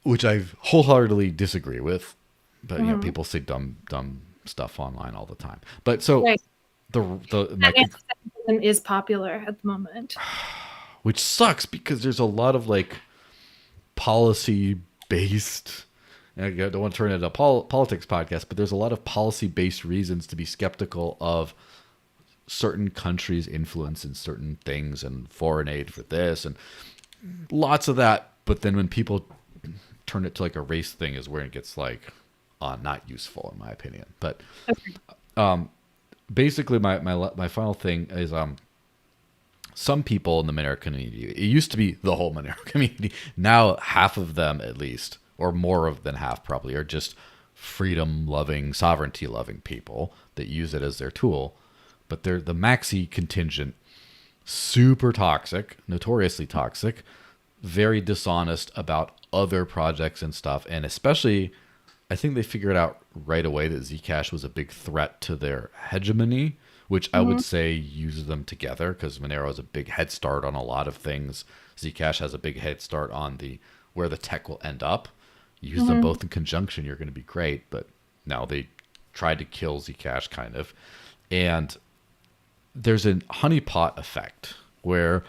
which I wholeheartedly disagree with, but you know, people say dumb stuff online all the time. But so Right. my, Anti-Semitism is popular at the moment. which sucks because there's a lot of like policy based, and I don't want to turn it into a politics podcast, but there's a lot of policy based reasons to be skeptical of certain countries' influence in certain things and foreign aid for this and lots of that. But then when people turn it to like a race thing is where it gets like not useful in my opinion. But basically my final thing is some people in the Monero community, it used to be the whole Monero community, now half of them at least, or more than half probably, are just freedom loving, sovereignty loving people that use it as their tool. But they're the maxi contingent, super toxic, notoriously toxic, very dishonest about other projects and stuff. And especially, I think they figured out right away that Zcash was a big threat to their hegemony, which I would say uses them together, because Monero has a big head start on a lot of things. Zcash has a big head start on where the tech will end up. Use them both in conjunction, you're going to be great. But now they tried to kill Zcash kind of. And there's a honeypot effect where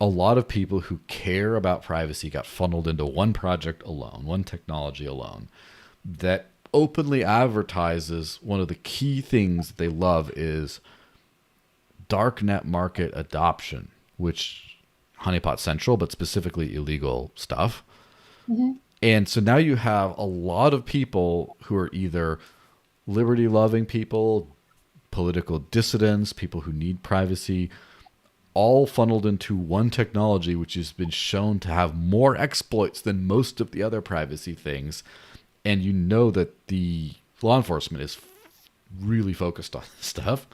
a lot of people who care about privacy got funneled into one project alone, one technology alone, that openly advertises one of the key things they love is darknet market adoption, which honeypot central, but specifically illegal stuff. And so now you have a lot of people who are either liberty loving people, political dissidents, people who need privacy, all funneled into one technology, which has been shown to have more exploits than most of the other privacy things. And you know that the law enforcement is really focused on this stuff.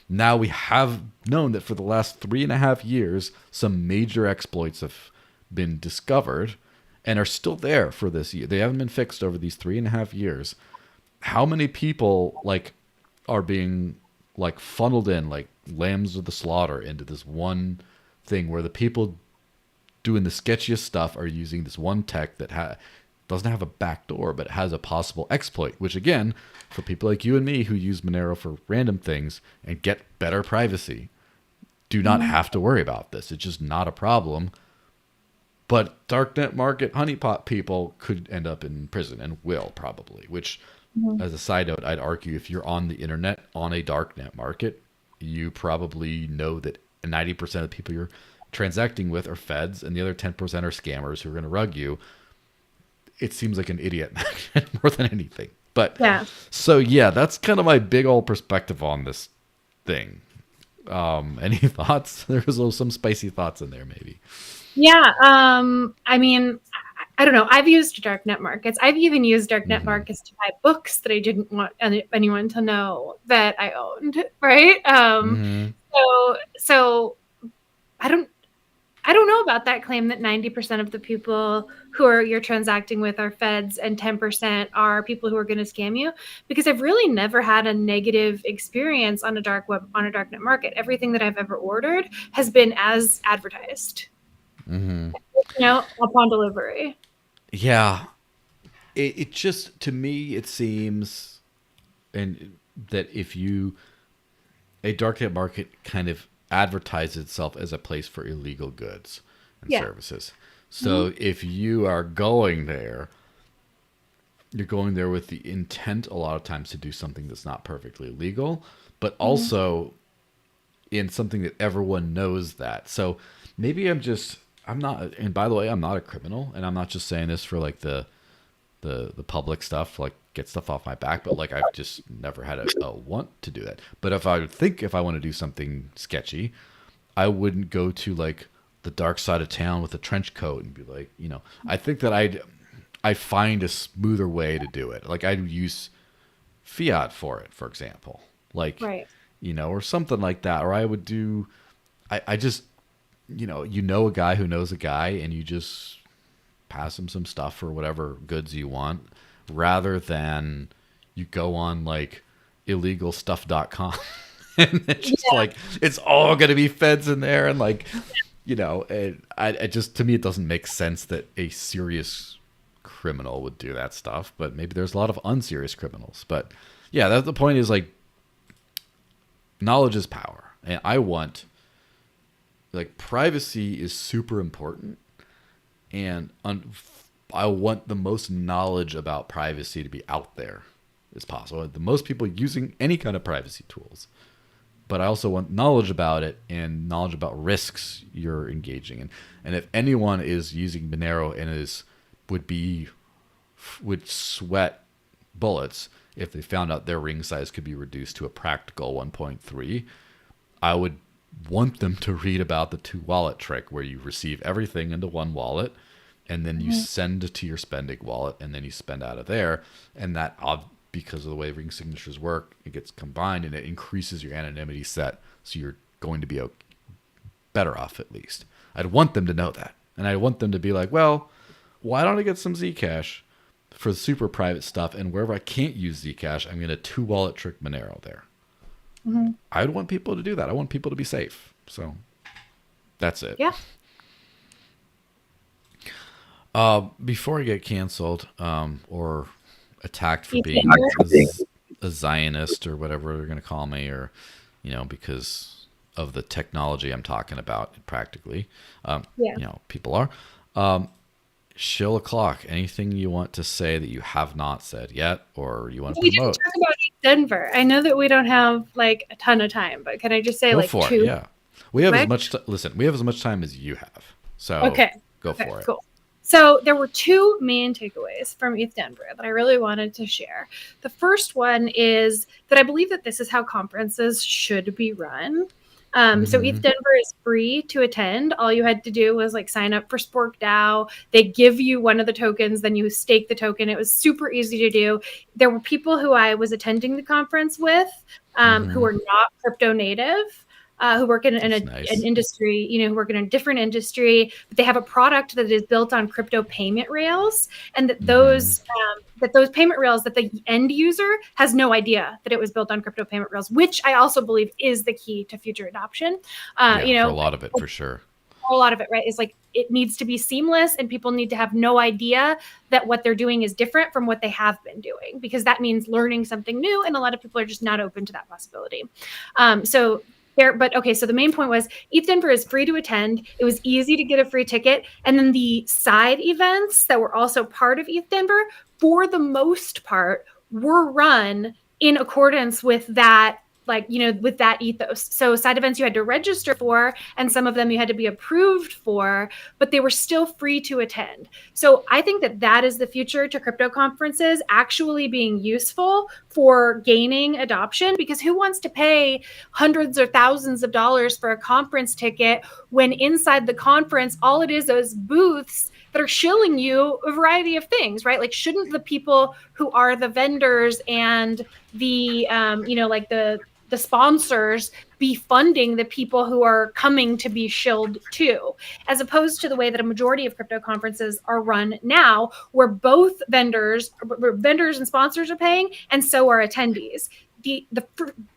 Now we have known that for the last 3.5 years, some major exploits have been discovered and are still there for this year. They haven't been fixed over these 3.5 years. How many people like are being like funneled in like lambs of the slaughter into this one thing where the people doing the sketchiest stuff are using this one tech that doesn't have a backdoor, but has a possible exploit, which again, for people like you and me who use Monero for random things and get better privacy, do not have to worry about this. It's just not a problem. But darknet market honeypot people could end up in prison and will probably, which as a side note, I'd argue if you're on the internet on a darknet market, you probably know that 90% of the people you're transacting with are feds and the other 10% are scammers who are going to rug you. It seems like an idiot more than anything. But Yeah. so yeah, that's kind of my big old perspective on this thing. Any thoughts? There was some spicy thoughts in there, maybe. Yeah. I mean, I don't know. I've used darknet markets. I've even used darknet markets to buy books that I didn't want anyone to know that I owned. Right. So I don't know about that claim that 90% of the people you're transacting with are feds and 10% are people who are going to scam you, because I've really never had a negative experience on a darknet market. Everything that I've ever ordered has been as advertised, upon delivery. Yeah. It just, to me, it seems, and that a darknet market kind of advertises itself as a place for illegal goods and services. So if you are going there, you're going there with the intent a lot of times to do something that's not perfectly legal, but also in something that everyone knows that. So maybe I'm not, and by the way, I'm not a criminal, and I'm not just saying this for like the public stuff, like get stuff off my back, but like I've just never had a want to do that. But if I want to do something sketchy, I wouldn't go to like the dark side of town with a trench coat and be like, I think that I find a smoother way to do it. Like I'd use fiat for it, for example, like, Right. Or something like that. Or I would do, I just, a guy who knows a guy, and you just pass him some stuff or whatever goods you want, rather than you go on like illegalstuff.com and it's just like it's all going to be feds in there, and like I just, to me, it doesn't make sense that a serious criminal would do that stuff. But maybe there's a lot of unserious criminals. But yeah, that's the point, is like knowledge is power, and I want, like, privacy is super important, and I want the most knowledge about privacy to be out there as possible. The most people using any kind of privacy tools. But I also want knowledge about it and knowledge about risks you're engaging in. And if anyone is using Monero and would sweat bullets if they found out their ring size could be reduced to a practical 1.3, I would want them to read about the 2-wallet trick, where you receive everything into one wallet, and then you send to your spending wallet, and then you spend out of there. And that, because of the way ring signatures work, it gets combined and it increases your anonymity set, so you're going to be better off, at least. I'd want them to know that. And I want them to be like, well, why don't I get some Zcash for the super private stuff, and wherever I can't use Zcash, I'm going to 2-wallet trick Monero there. I'd want people to do that. I want people to be safe. So that's it. Yeah. Before I get canceled or attacked for being a Zionist or whatever they're going to call me, or because of the technology I'm talking about, practically, people are. Shill o'clock. Anything you want to say that you have not said yet, or you want to promote? We didn't talk about Denver. I know that we don't have like a ton of time, but can I just say go like for two? It, yeah, we have as much. Listen, we have as much time as you have. So go for it. Cool. So there were two main takeaways from ETH Denver that I really wanted to share. The first one is that I believe that this is how conferences should be run. So ETH Denver is free to attend. All you had to do was like sign up for Spork DAO. They give you one of the tokens, then you stake the token. It was super easy to do. There were people who I was attending the conference with who are not crypto native. Who work in an industry, who work in a different industry, but they have a product that is built on crypto payment rails, and that those payment rails, that the end user has no idea that it was built on crypto payment rails, which I also believe is the key to future adoption. For a lot of it, for sure. A lot of it, right, is like it needs to be seamless, and people need to have no idea that what they're doing is different from what they have been doing, because that means learning something new, and a lot of people are just not open to that possibility. So the main point was ETH Denver is free to attend. It was easy to get a free ticket. And then the side events that were also part of ETH Denver, for the most part, were run in accordance with that like, with that ethos. So side events you had to register for, and some of them you had to be approved for, but they were still free to attend. So I think that is the future to crypto conferences actually being useful for gaining adoption, because who wants to pay hundreds or thousands of dollars for a conference ticket when inside the conference, all it is booths that are shilling you a variety of things, right? Like, shouldn't the people who are the vendors and the, like the sponsors be funding the people who are coming to be shilled too, as opposed to the way that a majority of crypto conferences are run now, where both vendors and sponsors are paying, and so are attendees.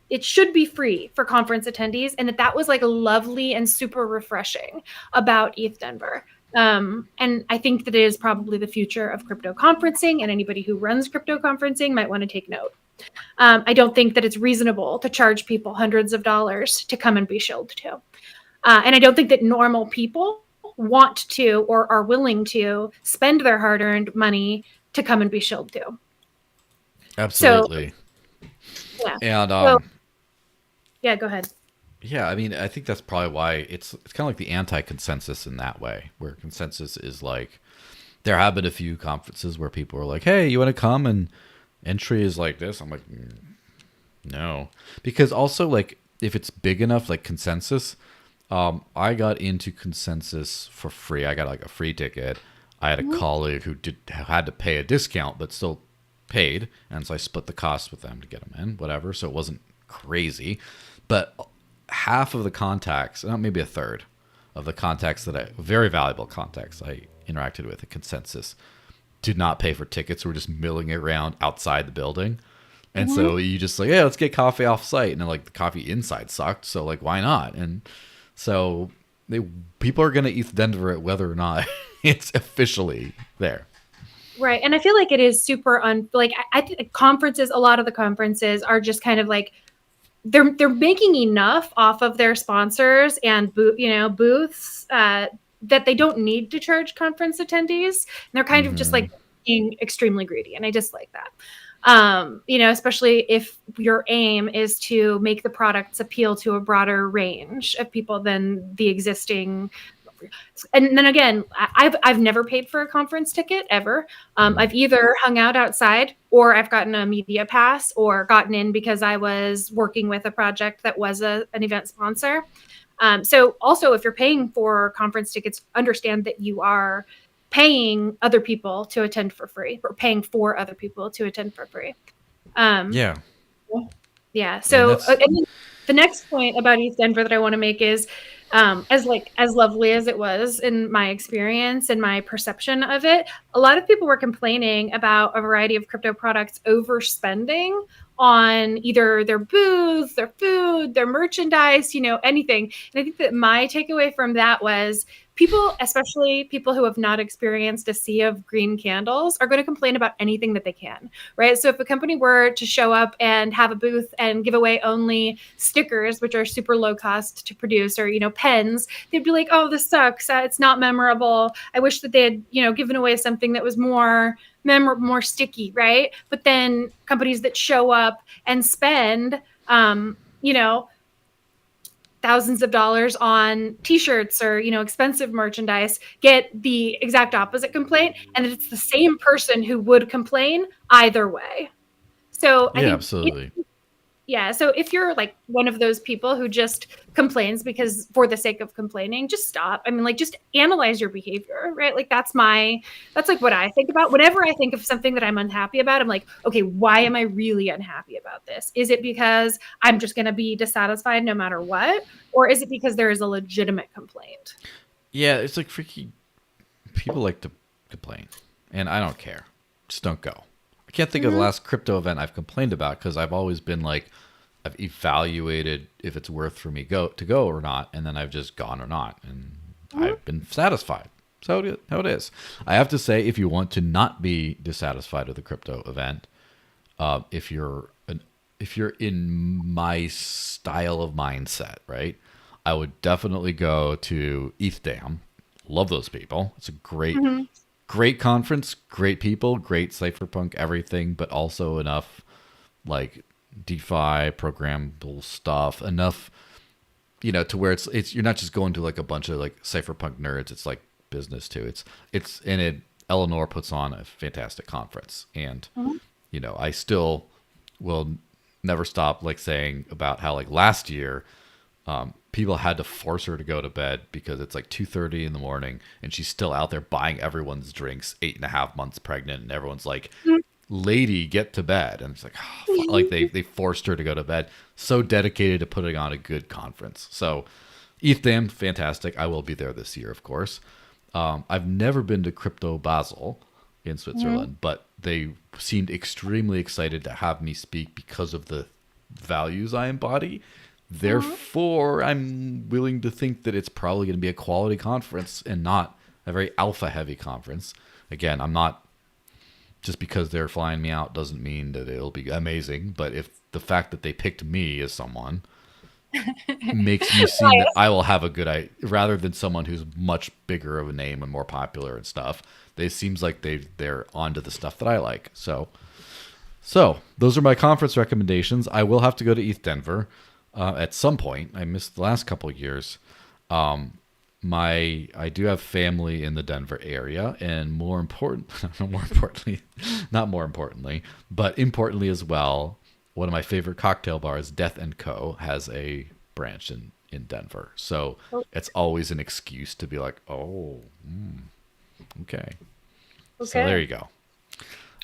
It should be free for conference attendees, and that was like lovely and super refreshing about ETH Denver. And I think that it is probably the future of crypto conferencing, and anybody who runs crypto conferencing might want to take note. I don't think that it's reasonable to charge people hundreds of dollars to come and be shilled to. And I don't think that normal people want to or are willing to spend their hard-earned money to come and be shilled to. Absolutely. So, yeah. And yeah, go ahead. Yeah, I mean, I think that's probably why it's kind of like the anti-consensus in that way, where consensus is like, there have been a few conferences where people are like, hey, you want to come? And entry is like this. I'm like, no. Because also, like, if it's big enough, like consensus, I got into consensus for free. I got like a free ticket. I had a colleague who had to pay a discount, but still paid. And so I split the cost with them to get them in, whatever. So it wasn't crazy. But half of the contacts, maybe a third of the contacts very valuable contacts I interacted with at Consensus, did not pay for tickets. We're just milling it around outside the building. And so you just like, yeah, let's get coffee off site. And then like the coffee inside sucked. So like, why not? And so people are going to ETH Denver it whether or not it's officially there. Right. And I feel like it is super I think conferences, a lot of the conferences are just kind of like, they're making enough off of their sponsors and booths that they don't need to charge conference attendees. And they're kind of just like being extremely greedy, and I dislike that. Especially if your aim is to make the products appeal to a broader range of people than the existing. And then again, I've never paid for a conference ticket ever. I've either hung out outside, or I've gotten a media pass, or gotten in because I was working with a project that was an event sponsor. So also, if you're paying for conference tickets, understand that you are paying other people to attend for free, or paying for other people to attend for free. Yeah. So the next point about ETH Denver that I want to make is, as lovely as it was in my experience and my perception of it, a lot of people were complaining about a variety of crypto products overspending on either their booths, their food, their merchandise, anything. And I think that my takeaway from that was, people, especially people who have not experienced a sea of green candles, are going to complain about anything that they can, right? So if a company were to show up and have a booth and give away only stickers, which are super low cost to produce, or, pens, they'd be like, oh, this sucks. It's not memorable. I wish that they had, given away something that was more memorable, more sticky, right? But then companies that show up and spend, thousands of dollars on t-shirts or, expensive merchandise, get the exact opposite complaint. And it's the same person who would complain either way. So I think absolutely. So if you're like one of those people who just complains because for the sake of complaining, just stop. I mean, like, just analyze your behavior, right? Like, that's like what I think about. Whenever I think of something that I'm unhappy about, I'm like, okay, why am I really unhappy about this? Is it because I'm just going to be dissatisfied no matter what? Or is it because there is a legitimate complaint? Yeah, it's like freaky. People like to complain, and I don't care. Just don't go. I can't think of the last crypto event I've complained about, because I've always been like, I've evaluated if it's worth for me to go or not, and then I've just gone or not, and I've been satisfied. So how it is. I have to say, if you want to not be dissatisfied with a crypto event, if you're in my style of mindset, right, I would definitely go to ETHDAM. Love those people. It's a great conference, great people, great cypherpunk everything, but also enough like DeFi programmable stuff enough, to where it's you're not just going to like a bunch of like cypherpunk nerds. It's like business too. It's and it Eleanor puts on a fantastic conference, and I still will never stop like saying about how like last year people had to force her to go to bed because it's like 2:30 in the morning and she's still out there buying everyone's drinks, 8.5 months pregnant, and everyone's like, lady, get to bed. And it's like, like they forced her to go to bed. So dedicated to putting on a good conference. So ETH fantastic. I will be there this year, of course. I've never been to Crypto Basel in Switzerland, but they seemed extremely excited to have me speak because of the values I embody. Therefore, I'm willing to think that it's probably going to be a quality conference and not a very alpha heavy conference. Again, I'm not, just because they're flying me out doesn't mean that it'll be amazing. But if the fact that they picked me as someone makes me seem that I will have a good idea, rather than someone who's much bigger of a name and more popular and stuff, it seems like they're onto the stuff that I like. So those are my conference recommendations. I will have to go to ETH Denver at some point. I missed the last couple of years. I do have family in the Denver area, and more importantly, but importantly as well, one of my favorite cocktail bars, Death and Co, has a branch in Denver. So it's always an excuse to be like, okay. So there you go.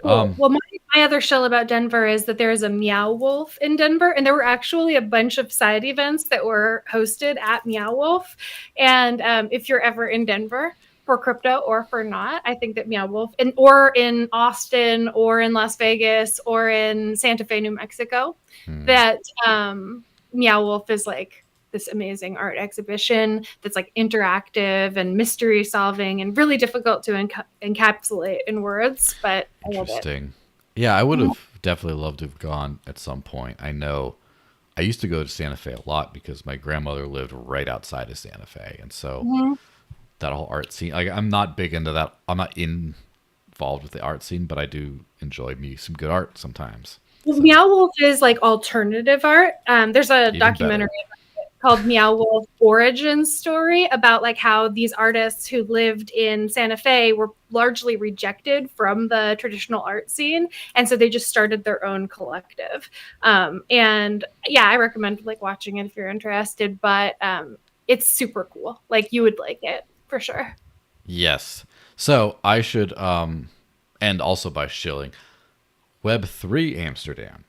Cool. Well, my other shill about Denver is that there is a Meow Wolf in Denver, and there were actually a bunch of side events that were hosted at Meow Wolf. And if you're ever in Denver for crypto or for not, I think that Meow Wolf, or in Austin or in Las Vegas or in Santa Fe, New Mexico, that Meow Wolf is like this amazing art exhibition that's like interactive and mystery solving and really difficult to encapsulate in words, but I love it. Interesting. Yeah, I would have definitely loved to have gone at some point. I know I used to go to Santa Fe a lot because my grandmother lived right outside of Santa Fe. And so that whole art scene, like, I'm not big into that. I'm not involved with the art scene, but I do enjoy me some good art sometimes. Well, Meow Wolf is like alternative art. There's a documentary called Meow Wolf Origin Story about like how these artists who lived in Santa Fe were largely rejected from the traditional art scene, and so they just started their own collective. And yeah, I recommend like watching it if you're interested, but it's super cool. Like, you would like it for sure. Yes. So I should end also by shilling Web3 Amsterdam.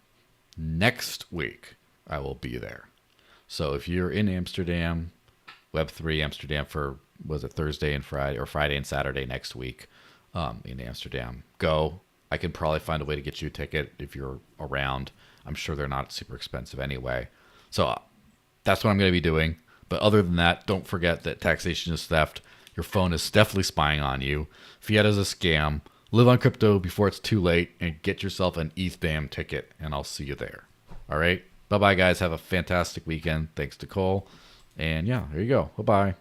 Next week I will be there. So if you're in Amsterdam, Web3 Amsterdam for, was it Thursday and Friday, or Friday and Saturday next week in Amsterdam, go. I can probably find a way to get you a ticket if you're around. I'm sure they're not super expensive anyway. So that's what I'm going to be doing. But other than that, don't forget that taxation is theft. Your phone is definitely spying on you. Fiat is a scam. Live on crypto before it's too late and get yourself an ETH ticket, and I'll see you there. All right? Bye-bye, guys. Have a fantastic weekend. Thanks, Nicole. And yeah, there you go. Bye-bye.